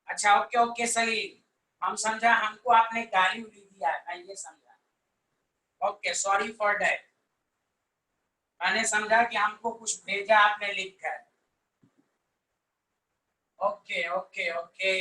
अच्छा ओके ओके सलीम, हम समझा, हमको आपने गाली उली दिया है, मैं ये समझा। Okay sorry for that. मैंने समझा कि हमको कुछ भेजा आपने लिख कर। ओके ओके ओके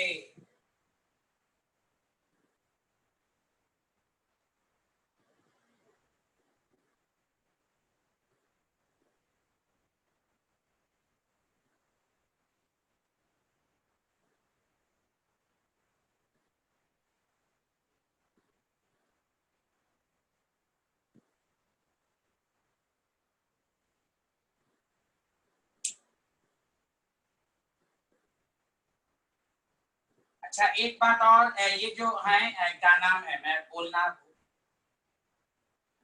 अच्छा एक बात और, ये जो है क्या नाम है, मैं बोलना,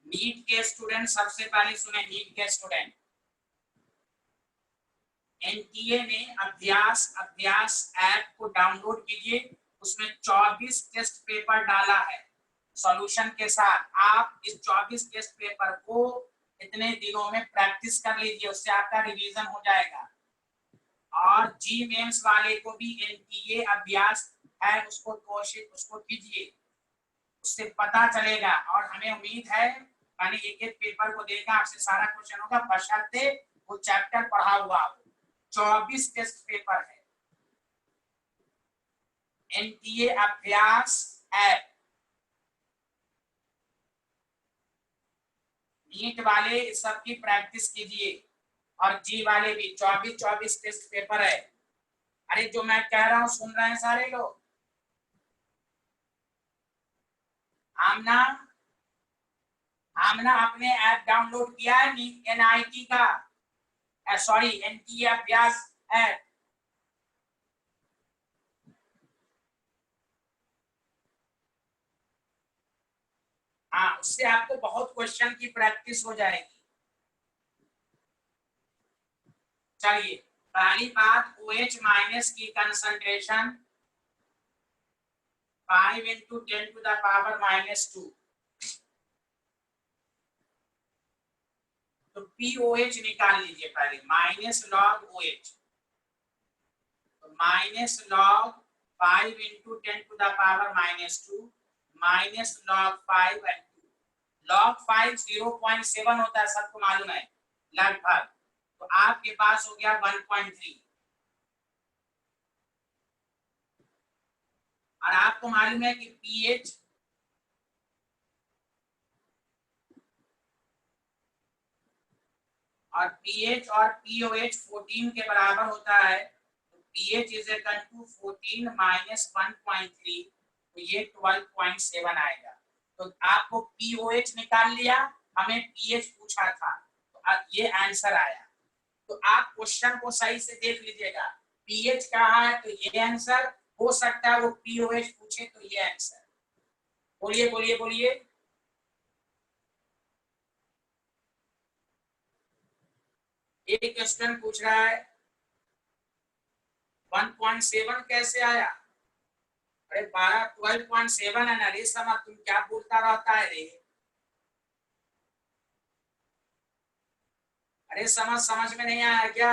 नीट के स्टूडेंट सबसे पहले सुने, नीट के स्टूडेंट, एनटीए ने अभ्यास अभ्यास ऐप को डाउनलोड कीजिए, उसमें 24 टेस्ट पेपर डाला है सॉल्यूशन के साथ। आप इस 24 टेस्ट पेपर को इतने दिनों में प्रैक्टिस कर लीजिए, उससे आपका रिवीजन हो जाएगा। और जी मेंस वाले को भी एनटीए अभ्यास है, उसको कोशिश उसको कीजिए, उससे पता चलेगा। और हमें उम्मीद है यानी एक एक पेपर को देखा आपसे सारा क्वेश्चन होगा, बशर्ते वो चैप्टर पढ़ा हुआ हो। 24 टेस्ट पेपर है, एनटीए अभ्यास ऐप। नीट वाले इस सब की प्रैक्टिस कीजिए, और जी वाले भी 24 टेस्ट पेपर है। अरे जो मैं कह रहा हूं सुन रहे हैं सारे लोग? आमना, आमना आपने ऐप डाउनलोड किया है एनआईटी का, सॉरी एनटीए अभ्यास ऐप? हाँ, उससे आपको बहुत क्वेश्चन की प्रैक्टिस हो जाएगी। चलिए पहली बात, OH माइनस की concentration 5 into 10 to the power -2। तो POH निकाल लीजिए पहले, माइनस लॉग OH, तो minus log 5 into 10 to the power -2 minus log 5 and 2। Log 5 0.7 होता है, सबको मालूम है लगभग, तो आपके पास हो गया 1.3। और आपको मालूम है कि पीएच और पीएच और पीओएच 14 के बराबर होता है, तो pH is equal to 14 minus 1.3, तो ये 12.7 आएगा। तो आपको पीओएच निकाल लिया, हमें पीएच पूछा था, तो ये आंसर आया। तो आप क्वेश्चन को सही से देख लीजिएगा, पीएच कहा है तो ये आंसर हो सकता है, वो पीओएच पूछे तो ये आंसर। बोलिए बोलिए बोलिए। एक क्वेश्चन पूछ रहा है 1.7 कैसे आया? अरे 12 है ना रे समा, तुम क्या बोलता रहता है रे? अरे समझ समझ में नहीं आया क्या?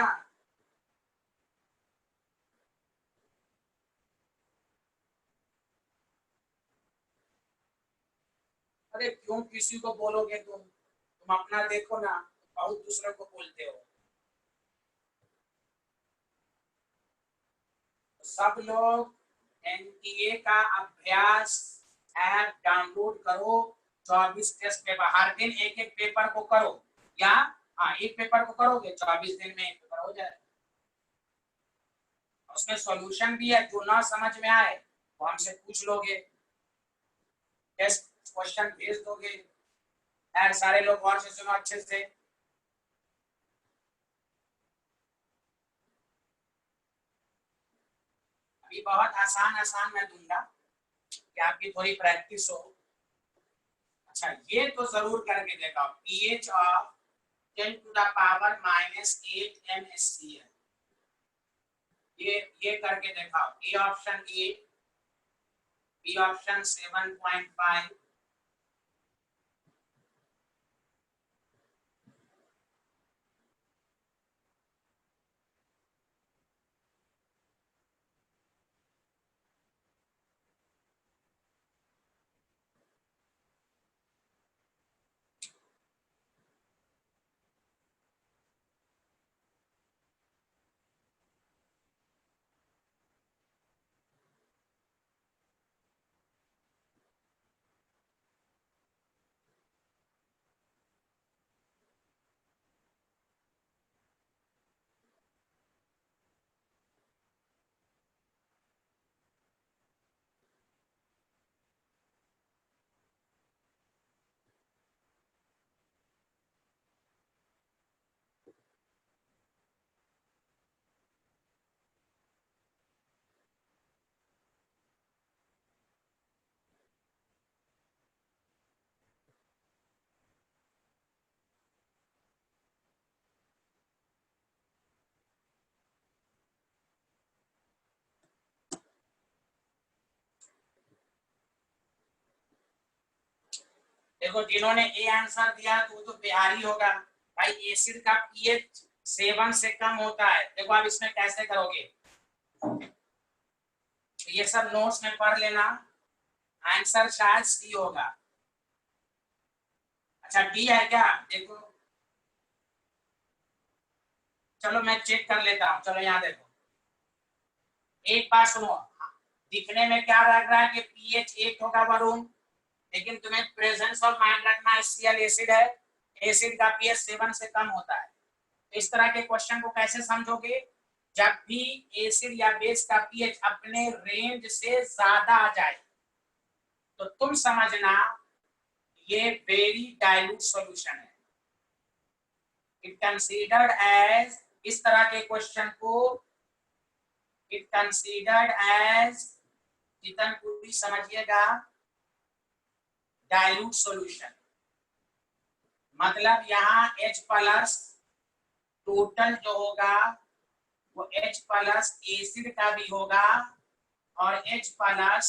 अरे क्यों किसी को बोलोगे? तुम अपना देखो ना, बहुत दूसरे को बोलते हो। तो सब लोग एनटीए का अभ्यास ऐप डाउनलोड करो, 24 टेस्ट पेपर, हर दिन एक एक पेपर को करो, या हाँ एक पेपर को करोगे 24 दिन में एक पेपर हो जाए। उसमें सॉल्यूशन भी है, जो ना समझ में आए वो हमसे पूछ लोगे, टेस्ट क्वेश्चन भेज दोगे। यार सारे लोग गौर से सुनो अच्छे से। अभी बहुत आसान आसान मैं दूंगा कि आपकी थोड़ी प्रैक्टिस हो। अच्छा ये तो जरूर करके देखा, pH of 10 to the power -8 MSCL, ये करके देखा। A option A, B option 7.5, देखो जिन्होंने ए आंसर दिया तो वो तो बिहारी होगा भाई। एसिड का पीएच 7 से कम होता है। देखो आप इसमें कैसे करोगे, ये सब नोट्स में पढ़ लेना। आंसर शायद सी होगा। अच्छा डी है क्या, देखो चलो मैं चेक कर लेता हूँ। चलो यहाँ देखो, एक बात सुनो, दिखने में क्या लग रहा है कि पीएच 8 होगा वरुण, लेकिन तुम्हें प्रेजेंस ऑफ माइंड रखना है Cl एसिड है, एसिड का पीएच 7 से कम होता है। तो इस तरह के क्वेश्चन को कैसे समझोगे, जब भी एसिड या बेस का पीएच अपने रेंज से ज्यादा आ जाए तो तुम समझना ये वेरी डाइल्यूट सॉल्यूशन है। इट कंसीडर्ड एज, इस तरह के क्वेश्चन को इट कंसीडर्ड एज, जितन पूरी समझिएगा, डाइल्यूट सॉल्यूशन। मतलब यहाँ H प्लस टोटल जो होगा वो H प्लस एसिड का भी होगा और H प्लस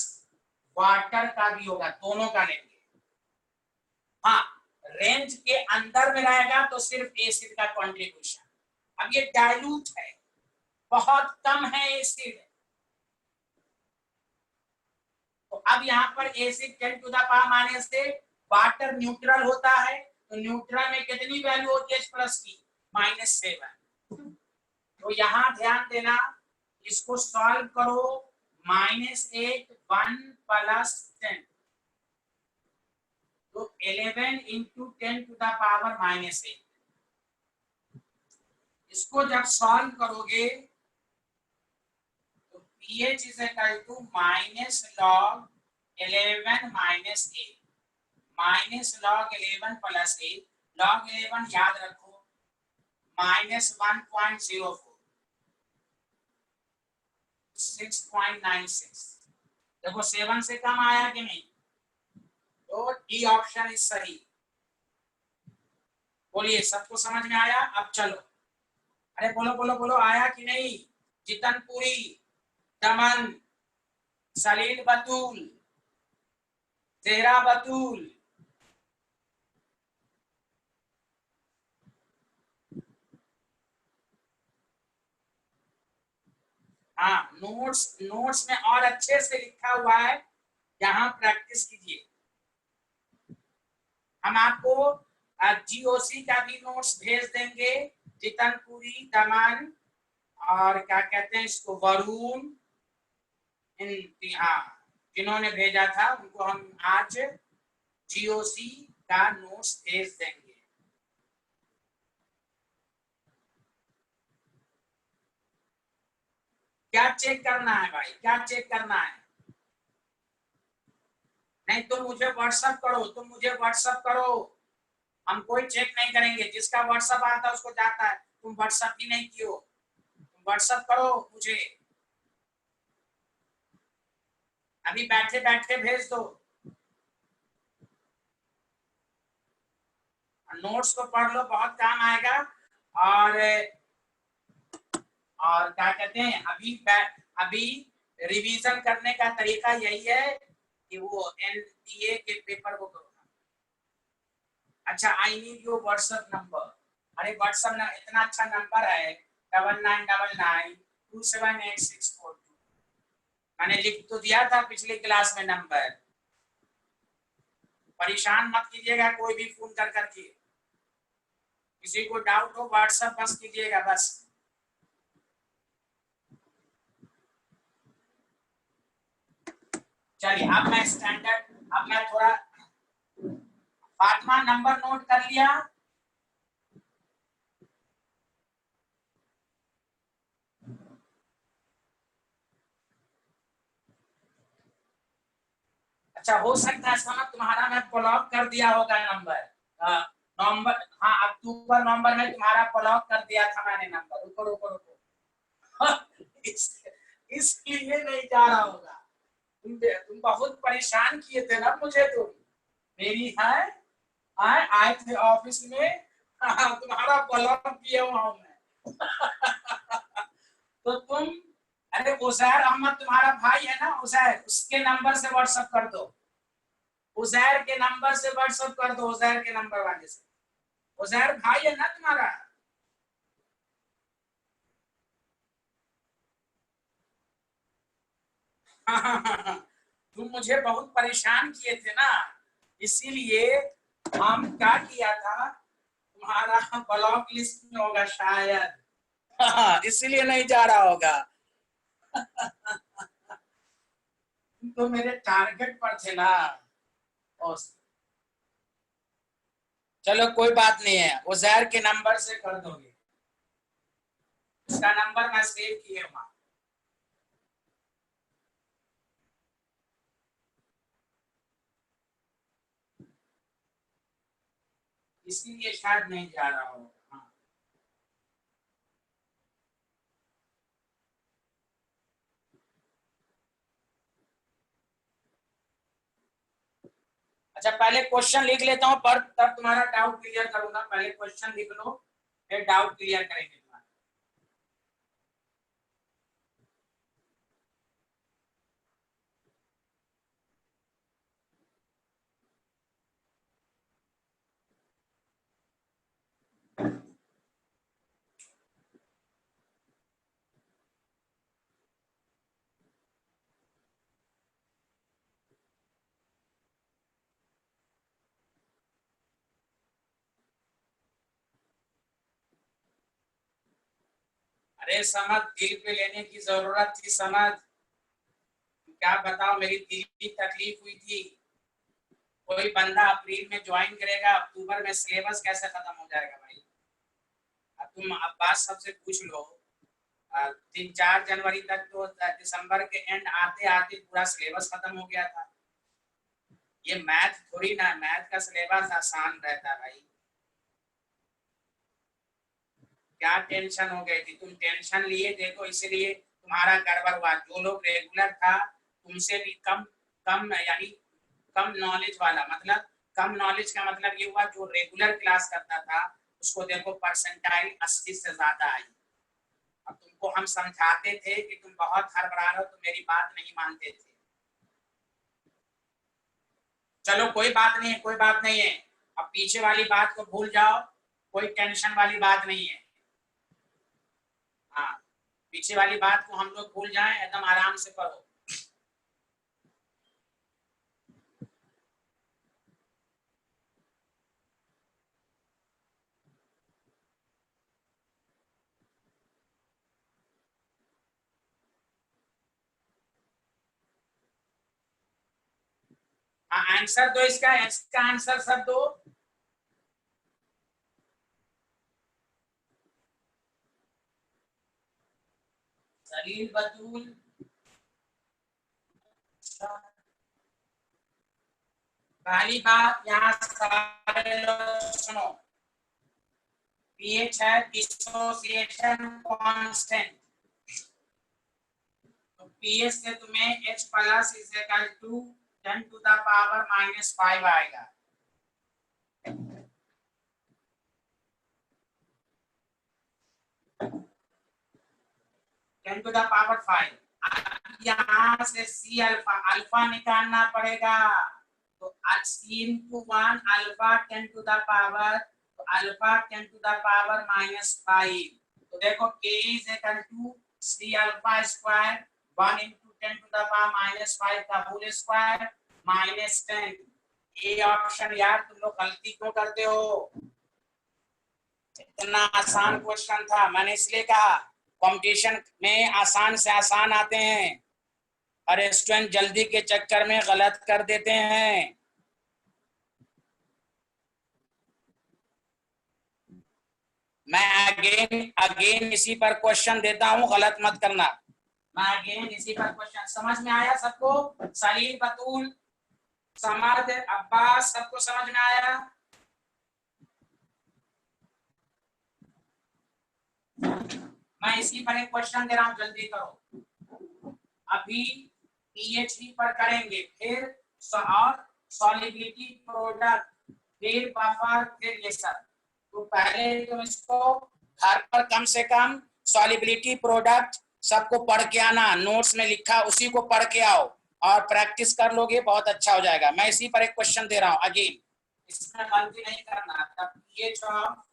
वाटर का भी होगा, दोनों का लेंगे। हाँ, रेंज के अंदर में रहेगा तो सिर्फ एसिड का कंट्रीब्यूशन। अब ये डाइल्यूट है, बहुत कम है एसिड, तो अब यहाँ पर acid 10 to the power minus से, वाटर न्यूट्रल होता है तो न्यूट्रल में कितनी वैल्यू होती है H प्लस की, -7। तो यहाँ ध्यान देना, इसको सॉल्व करो, -8 1 प्लस 10, तो 11 इंटू 10 टू द पावर -8। इसको जब सॉल्व करोगे तो pH is equal to -log 11 -8 -log 11 plus 8, log 11 याद रखो -1.04 6.96। देखो 7 से कम आया कि नहीं, तो डी ऑप्शन इज सही। बोलिए सबको समझ में आया। अब चलो, अरे बोलो बोलो बोलो, आया कि नहीं, जितनपुरी, दमन, सलील बतूल, तेरा बतूल, हाँ नोट्स में और अच्छे से लिखा हुआ है, यहाँ प्रैक्टिस कीजिए। हम आपको जीओसी का भी नोट्स भेज देंगे, जितनपुरी, दमन और क्या कहते हैं इसको, वरुण, हाँ जिन्होंने भेजा था उनको हम आज जीओसी का नोट्स भेज देंगे। क्या चेक करना है भाई, क्या चेक करना है? नहीं तुम मुझे व्हाट्सएप करो, तुम मुझे व्हाट्सएप करो, हम कोई चेक नहीं करेंगे, जिसका व्हाट्सएप आता है उसको जाता है। तुम व्हाट्सएप ही नहीं कियो, तुम व्हाट्सएप करो मुझे, अभी बैठे बैठे भेज दो। नोट्स को पढ़ लो, बहुत काम आएगा। और क्या कहते हैं, अभी रिवीजन करने का तरीका यही है कि वो एनटीए के पेपर को करो। अच्छा, I need your WhatsApp number. अरे व्हाट्सएप ना इतना अच्छा नंबर है 9999278642। मैंने लिख तो दिया था पिछली क्लास में नंबर, परेशान मत कीजिएगा कोई भी फोन कर करके, किसी को डाउट हो व्हाट्सएप बस कीजिएगा बस। चलिए अब मैं स्टैंडर्ड, अब मैं थोड़ा, फातिमा नंबर नोट कर लिया? अच्छा हो सकता है समझ तुम्हारा मैं ब्लॉक कर दिया होगा नंबर, नवंबर, हाँ अक्टूबर नवंबर में तुम्हारा ब्लॉक कर दिया था मैंने नंबर। रुको रुको रुको इसलिए नहीं जा रहा होगा, तुम बहुत परेशान किए थे ना मुझे, तुम मेरी है आए थे ऑफिस में, तुम्हारा ब्लॉक किया हुआ हूं मैं तो तुम, अरे उजैर अहमद तुम्हारा भाई है ना उजैर, उसके नंबर से व्हाट्सएप कर दो। उजैर के नंबर से व्हाट्सएप कर दो, उजैर के नंबर वाले से। उजैर भाई है ना तुम्हारा? तुम मुझे बहुत परेशान किए थे ना, इसीलिए हम क्या किया था, तुम्हारा ब्लॉक लिस्ट में होगा शायद। इसीलिए नहीं जा रहा होगा। तुम तो मेरे टारगेट पर थे ना। चलो कोई बात नहीं है, उजैर के नंबर से कर दोगे। उसका नंबर मैं सेव किए हुआ। इसीलिए शायद नहीं जा रहा होगा। हाँ। अच्छा पहले क्वेश्चन लिख लेता हूँ, पर तब तुम्हारा डाउट क्लियर करूंगा। पहले क्वेश्चन लिख लो, फिर डाउट क्लियर करेंगे तुम्हारा। अरे समझ, दिल पे लेने की जरूरत थी समझ। क्या बताओ, मेरी दिल की तकलीफ हुई थी। कोई बंदा अप्रैल में ज्वाइन करेगा, अक्टूबर में सिलेबस कैसे खत्म हो जाएगा भाई? अब तुम अब बात सबसे पूछ लो। 3-4 जनवरी तक तो, दिसंबर के एंड आते आते पूरा सिलेबस खत्म हो गया था। ये मैथ थोड़ी ना, मैथ का सिलेबस आसान रहता है भाई। क्या टेंशन हो गई थी? तुम टेंशन लिए देखो, इसीलिए तुम्हारा गड़बड़ हुआ। जो लोग रेगुलर था, तुमसे भी कम कम यानी कम नॉलेज वाला, मतलब कम नॉलेज का मतलब ये हुआ, जो रेगुलर क्लास करता था उसको देखो परसेंटाइल 80 से ज्यादा आई। अब तुमको हम समझाते थे कि तुम बहुत हड़बड़ा रहे हो, तो मेरी बात नहीं मानते थे। चलो कोई बात नहीं है, कोई बात नहीं है। अब पीछे वाली बात को भूल जाओ, कोई टेंशन वाली बात नहीं है। हाँ, पीछे वाली बात को हम लोग भूल जाएं, एकदम आराम से करो। हाँ आंसर दो, इसका इसका आंसर सब दो। सलील बतूल। पहली बात, यहाँ सारे लोग सुनो। पीएच है डिसोसिएशन कांस्टेंट। तो पीएच से तुम्हें H plus is equal to 10 to the power -5 आएगा। Ten to the power 5। यहाँ से सी अल्फा, अल्फा निकालना पड़ेगा। तो C into 1 alpha 10 to the power, तो अल्फा 10 टू द पावर -5। तो देखो k is equal to C alpha square 1 into 10 to the power -5 का होल स्क्वायर -10। ये ऑप्शन यार तुम लोग गलती क्यों करते हो? इतना आसान क्वेश्चन था, मैंने इसलिए कहा कंपटीशन में आसान से आसान आते हैं, और स्टूडेंट जल्दी के चक्कर में गलत कर देते हैं। मैं अगेन अगेन इसी पर क्वेश्चन देता हूं, गलत मत करना। मैं अगेन इसी पर क्वेश्चन, समझ में आया सबको? सलील, बतूल, समद, अब्बास, सबको समझ में आया? मैं इसी पर एक क्वेश्चन दे रहा हूं, जल्दी करो। अभी पीएचडी पर करेंगे, फिर और सॉलिबिलिटी प्रोडक्ट, फिर बफर, फिर ये सब। तो पहले तुम इसको घर पर कम से कम सॉलिबिलिटी प्रोडक्ट सबको पढ़ के आना, नोट्स में लिखा उसी को पढ़ के आओ। और प्रैक्टिस कर लोगे बहुत अच्छा हो जाएगा। मैं इसी पर एक क्वेश्चन दे रहा हूं अगेन, इसमें गलती नहीं करना। तब pH ऑफ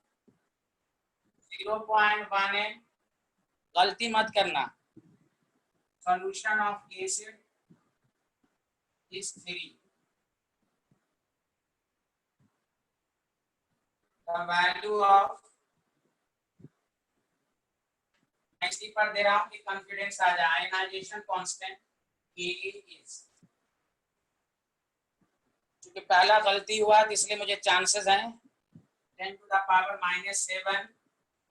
0.1 गलती मत करना। Solution of acid is 3। The value of, मैं इसी पर दे रहा हूं कि कॉन्फिडेंस आ जाए। आयनाइजेशन कांस्टेंट Ka इज, क्योंकि पहला गलती हुआ तो इसलिए मुझे चांसेस हैं 10⁻⁻7।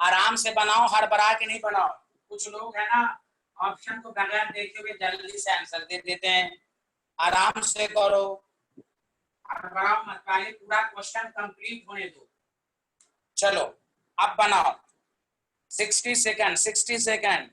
आराम से बनाओ, हड़बड़ा के नहीं बनाओ। कुछ लोग है ना ऑप्शन को बगैर देखे हुए जल्दी से आंसर दे देते हैं। आराम से करो, हड़बड़ाओ मत, पहले पूरा क्वेश्चन कंप्लीट होने दो। चलो अब बनाओ। 60 सेकंड, 60 सेकंड।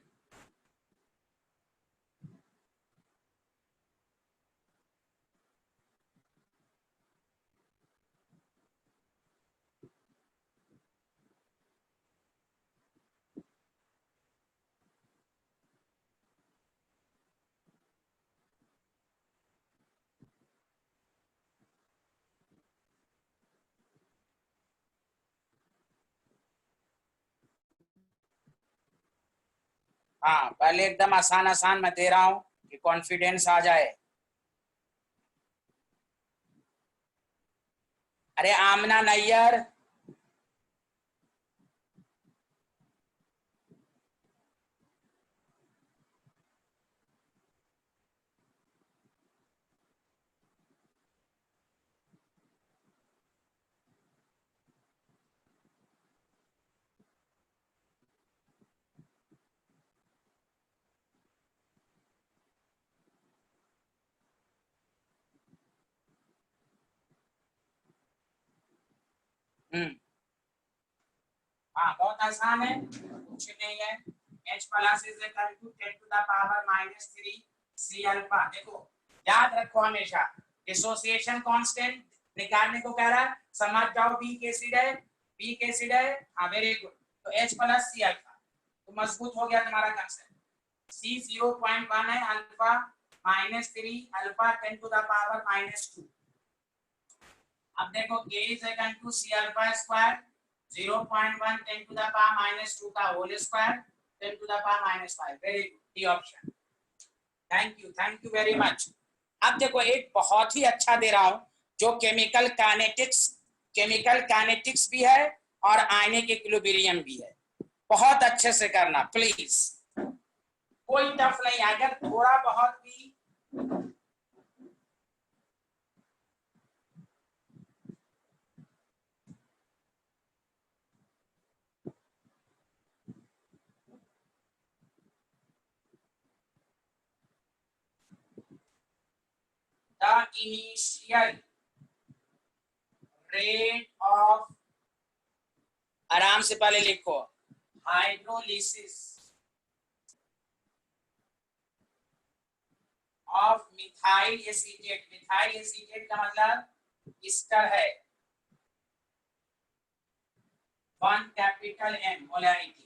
हाँ, पहले एकदम आसान आसान मैं दे रहा हूं कि कॉन्फिडेंस आ जाए। अरे आमना नैयर, हाँ बहुत आसान है, कुछ नहीं है। H plus is equal to 10 to the power -3 C alpha. देखो याद रखो हमेशा, डिसोसिएशन कांस्टेंट निकालने को कह रहा है, समझ जाओ वीक एसिड है, वीक एसिड है। हाँ वेरी गुड। तो H प्लस C अल्फा तो मजबूत हो गया तुम्हारा कंसेप्ट। C 0.1 है, alpha -3, alpha 10 to the power -2। अब देखो K is equal to C alpha square 0.1 10 to the power -2 का whole square 10 to the power -5। Very good, D option. Thank you very much. अब देखो एक बहुत ही अच्छा दे रहा हूं जो केमिकल काइनेटिक्स भी है और आयनिक इक्विलिब्रियम भी है। बहुत अच्छे से करना प्लीज, कोई टफ नहीं। अगर थोड़ा बहुत भी the initial rate of, आराम से पहले लिखो, hydrolysis of methyl acetate. Methyl acetate का मतलब ईस्टर है। 1 capital M molarity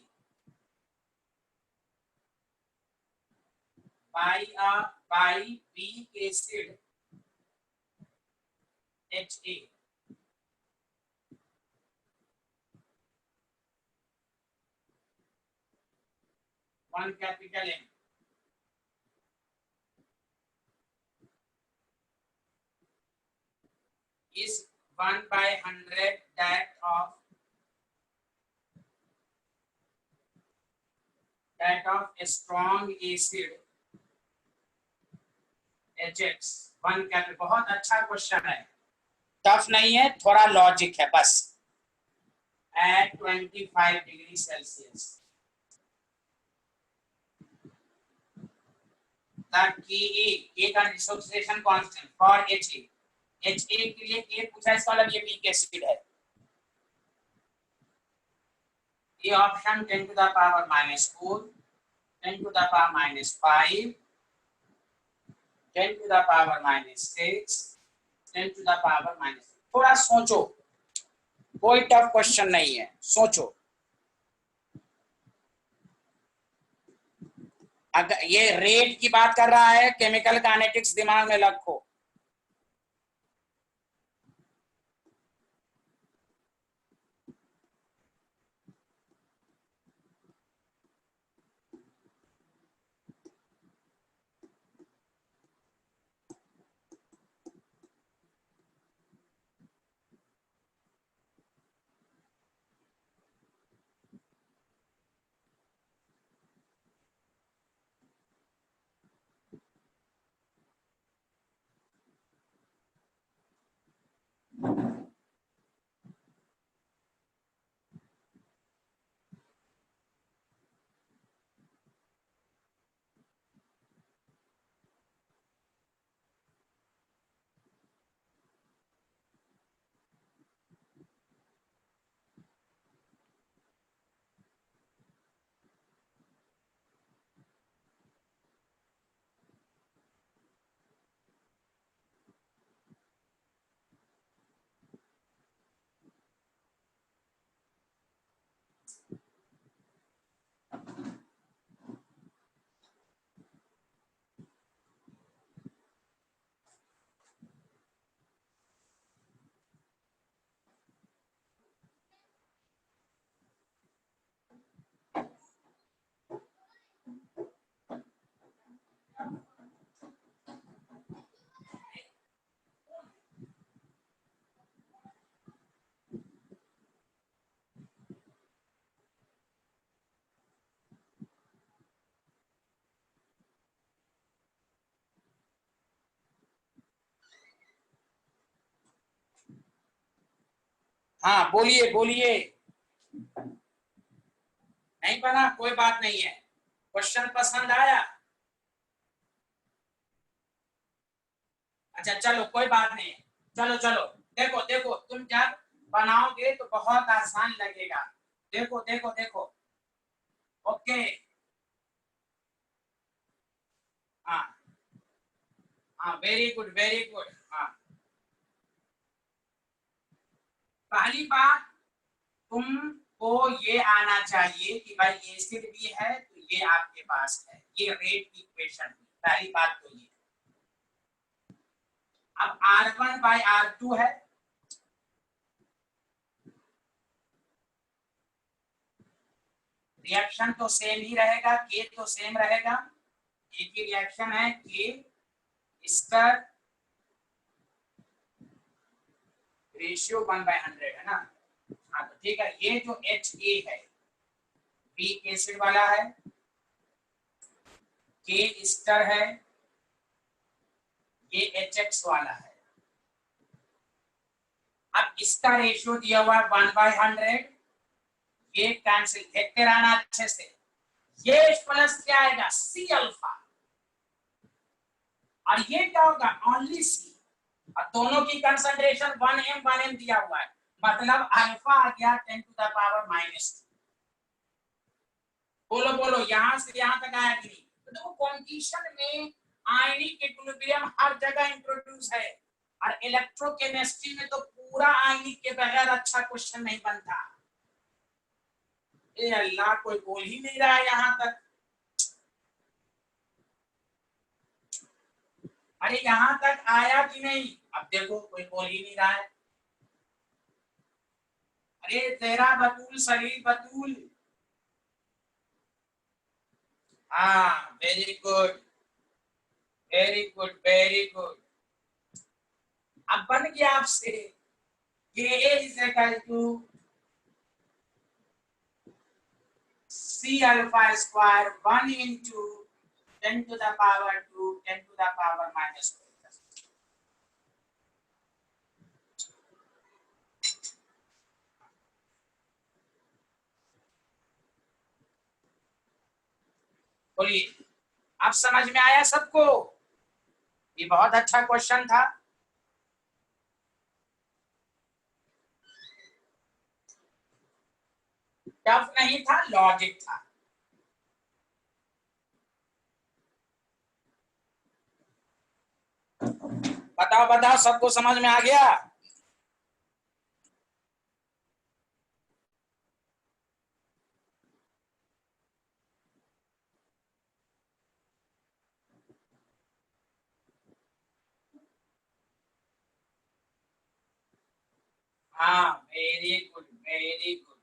by weak acid Ha। 1 capital M is 1/100 that of a strong acid HX 1 capital. बहुत अच्छा क्वेश्चन है, टफ नहीं है, थोड़ा लॉजिक है बस। at 25 डिग्री सेल्सियस Ka का डिसोसिएशन कांस्टेंट फॉर Ha के लिए K पूछा, इसका मतलब ये वीक एसिड है। ये option 10 to the power -4, 10 to the power -5, 10 to the power -6, 10 to the power -। थोड़ा सोचो, कोई टफ क्वेश्चन नहीं है, सोचो। अगर ये रेट की बात कर रहा है, केमिकल काइनेटिक्स दिमाग में रखो। हाँ बोलिए बोलिए। नहीं बना कोई बात नहीं है, क्वेश्चन पसंद आया? अच्छा चलो कोई बात नहीं है, चलो चलो देखो देखो, तुम जब बनाओगे तो बहुत आसान लगेगा। देखो देखो देखो, ओके। हाँ हाँ, वेरी गुड वेरी गुड। हाँ, पहली बात तुमको ये आना चाहिए कि भाई एसिड भी है तो ये आपके पास है, ये रेट की इक्वेशन। पहली बात तो ये। अब R1/R2 है, रिएक्शन तो सेम ही रहेगा, के तो सेम रहेगा, एक ही रिएक्शन है, के स्टर रेशियो 1/100 है ना। हाँ तो ठीक है, ये जो HA है बी एसिड वाला है, के स्टर है, ये HX वाला है। अब इसका रेशियो दिया हुआ है 1/100, ये कैंसिल, देखते रहना अच्छे से। ये प्लस क्या आएगा, सी अल्फा, और ये क्या होगा, ओनली सी। और दोनों की कंसंट्रेशन 1m दिया हुआ है, मतलब अल्फा आ गया 10⁻⁻²। बोलो बोलो, यहां से यहां तक आया कि नहीं? तो देखो कॉम्पिटिशन में आयनिक इक्विलिब्रियम हर जगह इंट्रोड्यूस है, और इलेक्ट्रोकेमिस्ट्री में तो पूरा आयनिक के बगैर अच्छा क्वेश्चन नहीं बनता। ए अल्लाह, कोई बोल ही नहीं रहा है यहां तक। अरे यहां तक आया कि नहीं? अब देखो कोई बोल ही नहीं रहा है। अरे तेरा बतूल शरीर बतूल। हाँ very good very good very good. अब बन गया आपसे, ये is equal to C alpha square 1 into 10⁻², 10⁻⁻²। बोलिए, अब समझ में आया सबको? ये बहुत अच्छा क्वेश्चन था। टफ नहीं था, लॉजिक था। बताओ बताओ, सबको समझ में आ गया? हाँ, वेरी गुड, वेरी गुड।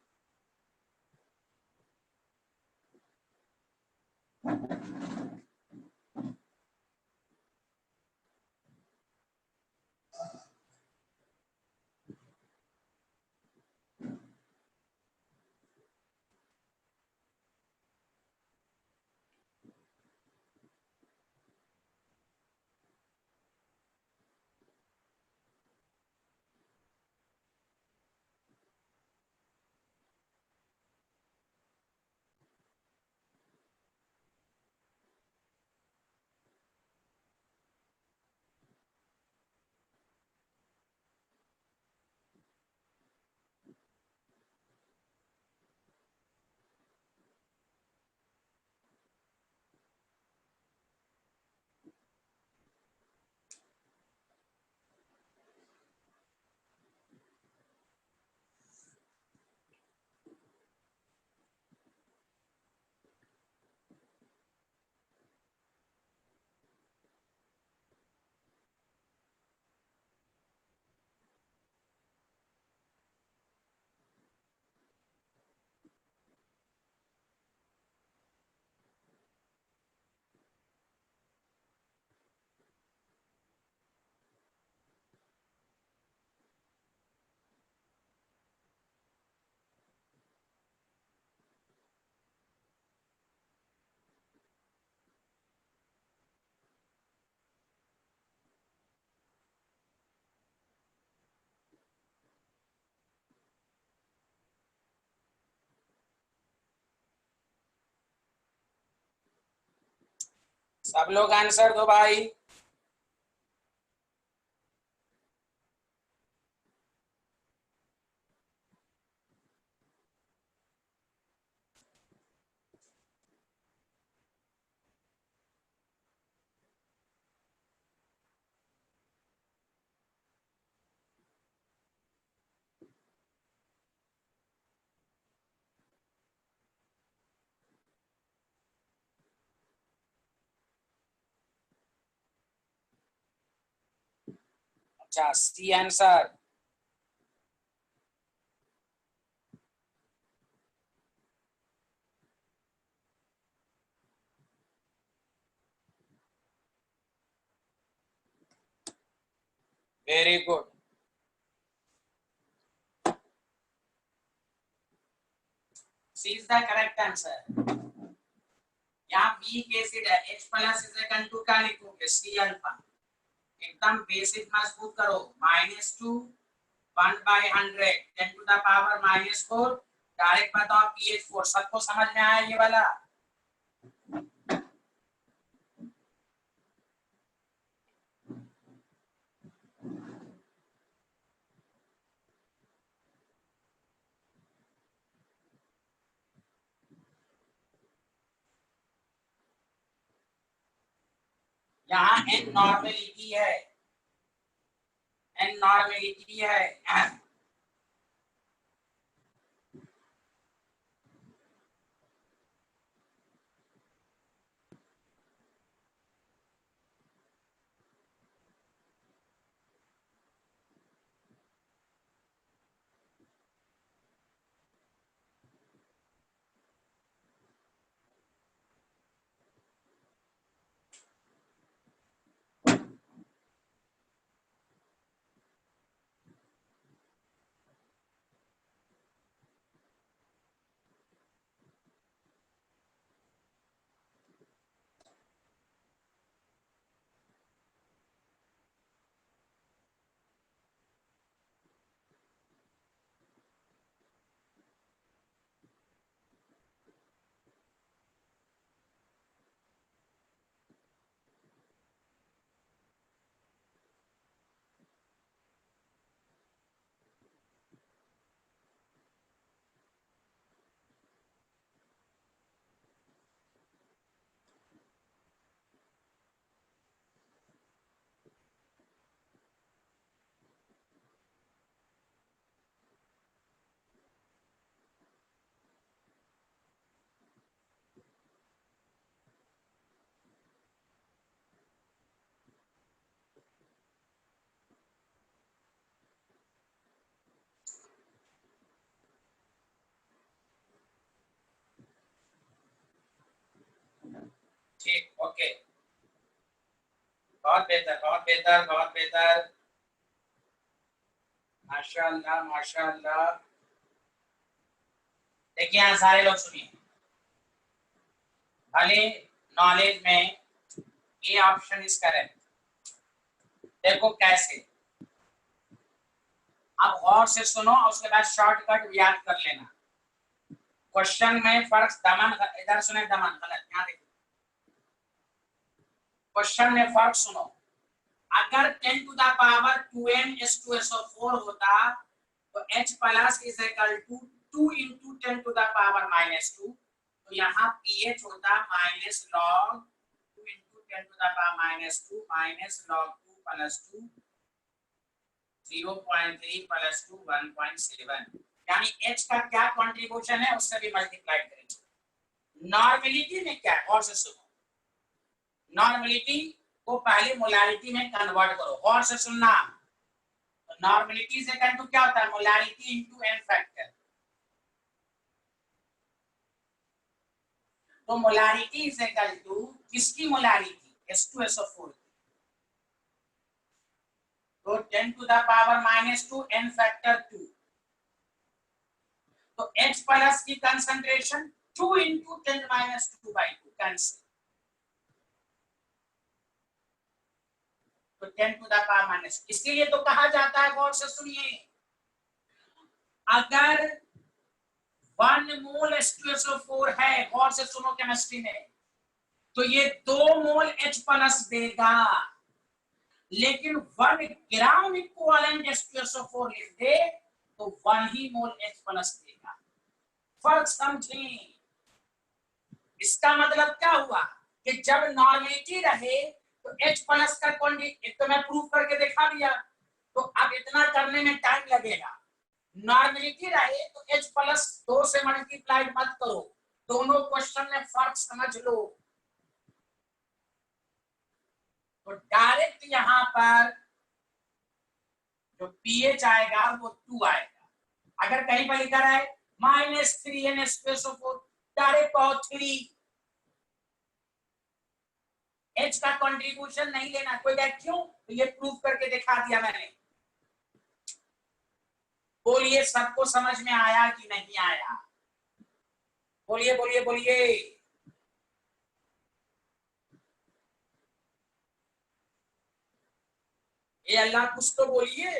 सब लोग आंसर दो भाई। अच्छा, C answer. Very good. C is the correct answer. यहाँ वीक एसिड है, H plus is equal to क्या लिखोगे? C alpha. एकदम बेसिक मजबूत करो। -2 1/100 10 टू द पावर -4। डायरेक्ट बताओ pH4 सबको समझ में आया ये वाला? यहाँ n नॉर्मेलिटी है, n नॉर्मेलिटी है। बहुत बेहतर, बहुत बेहतर, बहुत बेहतर, माशाअल्लाह माशाअल्लाह। देखिए यहाँ सारे लोग सुनिए, भले नॉलेज में ये ऑप्शन इज करेक्ट। देखो कैसे, अब गौर से सुनो और उसके बाद शॉर्टकट याद कर लेना। क्वेश्चन में फर्क, दमन इधर सुने, दमन गलत, यहाँ देखो क्वेश्चन में फर्क सुनो। अगर 10 to the power 2n S2SO4 होता तो H plus is equal to 2 into 10 to the power -2, तो यहाँ pH होता minus log 2 into 10 to the power -2 minus log 2 plus 2 0.3 plus 2 1.7, यानी H का क्या कंट्रीब्यूशन है उससे भी मल्टीप्लाई करेंगे। नॉर्मेलिटी में क्या है, और से सुनो, नॉर्मेलिटी को पहले मोलारिटी में कन्वर्ट करो, और से सुनना। तो नॉर्मेलिटी से करें तो क्या होता है, मोलारिटी इनटू n फैक्टर। तो मोलारिटी इज इक्वल टू किसकी मोलारिटी, H2SO4 की। तो 10 to the power -2 n factor 2, तो H प्लस की कंसंट्रेशन 2 इंटू 10⁻²/2 कैंसिल, तो 10 टू द पावर -, इसलिए तो कहा जाता है, गौर से सुनिए, अगर 1 मोल H2SO4 है, गौर से सुनो केमिस्ट्री में, तो ये 2 मोल H प्लस देगा, लेकिन 1 ग्राम इक्विवेलेंट H2SO4 लिख दे तो 1 ही मोल H प्लस देगा। फर्क समझें। इसका मतलब क्या हुआ कि जब नॉर्मेलिटी रहे तो H प्लस का क्वांटिटी, एक तो मैं प्रूफ करके दिखा दिया, तो अब इतना करने में टाइम लगेगा। नॉर्मेलिटी रहे तो H प्लस 2 से मल्टीप्लाई मत करो, दोनों क्वेश्चन में फर्क समझ लो। तो डायरेक्ट यहां पर जो pH आएगा वो 2 आएगा। अगर कहीं पर लिखा है -3 N2SO4, डायरेक्ट और 3, H का कंट्रीब्यूशन नहीं लेना। कोई कहे क्यों, तो ये प्रूफ करके दिखा दिया मैंने। बोलिए सबको समझ में आया कि नहीं आया, बोलिए बोलिए बोलिए। ये अल्लाह कुछ तो बोलिए।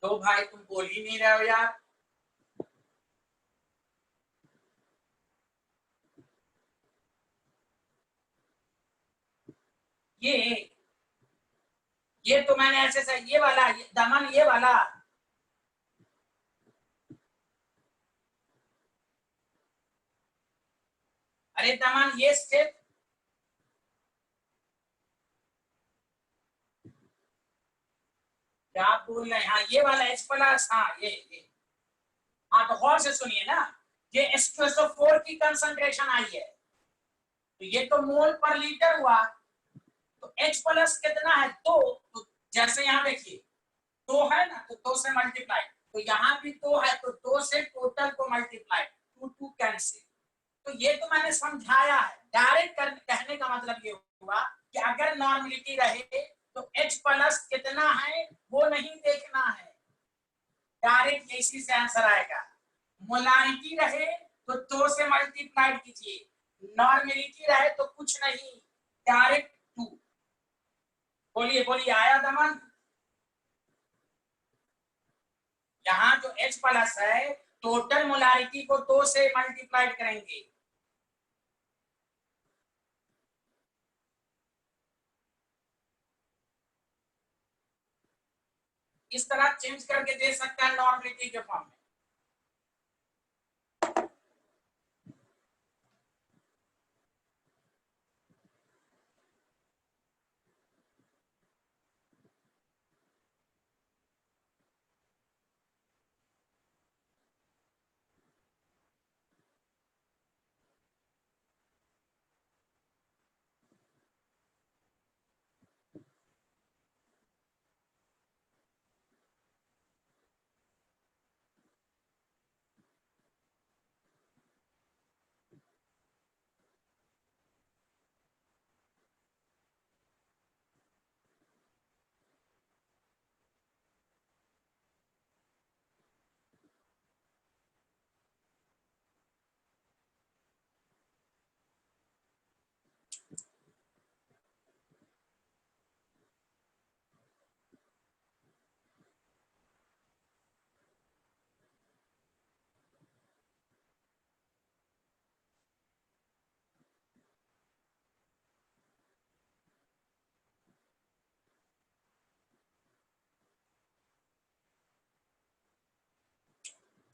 दो भाई तुम बोल ही नहीं रहे हो यार। ये तो मैंने ऐसे से ये वाला, ये दमन, ये वाला, अरे दमन ये स्टेप क्या आप बोल रहे हैं, हाँ ये वाला H प्लस, हाँ ये हाँ, तो गौर से सुनिए ना, ये H2SO4 की कंसंट्रेशन आई है, तो ये तो मोल पर लीटर हुआ, तो H प्लस कितना है, 2, तो जैसे यहाँ देखिए 2 है ना, तो 2 से मल्टीप्लाई, तो यहाँ भी 2 है, तो 2 से टोटल को मल्टीप्लाई, 2 कैंसिल। तो ये तो मैंने समझाया है। डायरेक्ट कहने का मतलब ये हुआ कि अगर नॉर्मलिटी रहे तो H प्लस कितना है वो नहीं देखना है, डायरेक्ट इसी से आंसर आएगा। मोलारिटी रहे तो 2 से मल्टीप्लाई कीजिए, नॉर्मलिटी रहे तो कुछ नहीं, डायरेक्ट 2। बोलिए बोलिए, आया दमन। यहाँ जो H प्लस है, टोटल मोलारिटी को 2 से मल्टीप्लाई करेंगे, इस तरह चेंज करके दे सकता है नॉर्मलिटी के फॉर्म में।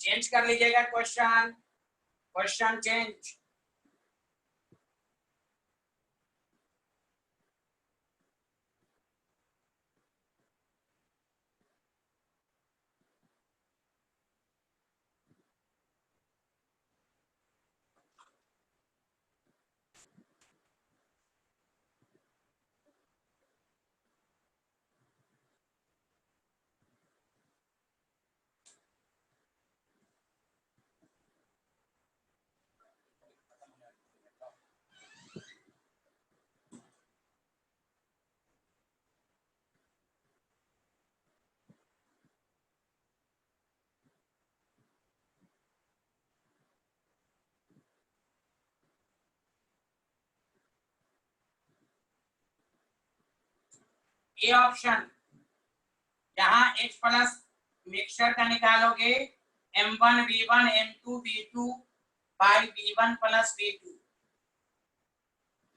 चेंज कर लीजिएगा क्वेश्चन चेंज। ए ऑप्शन, यहाँ H प्लस मिक्सचर का निकालोगे M1 V1 M2 V2 by V1 plus V2,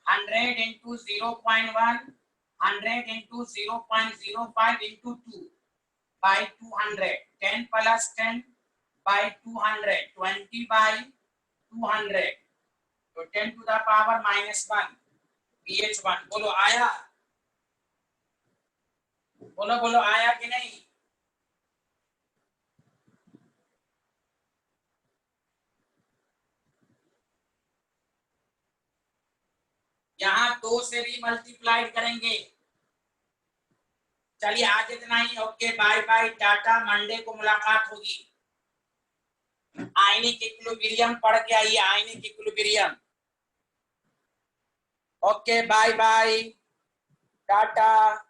100 into 0.1, 100 into 0.05 into 2 by 200, 10 plus 10 by 200, 20 by 200, तो 10 to the power -1 pH1। बोलो आया, बोलो आया कि नहीं? यहाँ 2 से भी मल्टीप्लाइड करेंगे। चलिए आज इतना ही। Okay bye bye tata, Monday को मुलाकात होगी। आयनिक इक्विलिब्रियम पढ़ के आइए, ionic equilibrium. Okay bye bye Tata.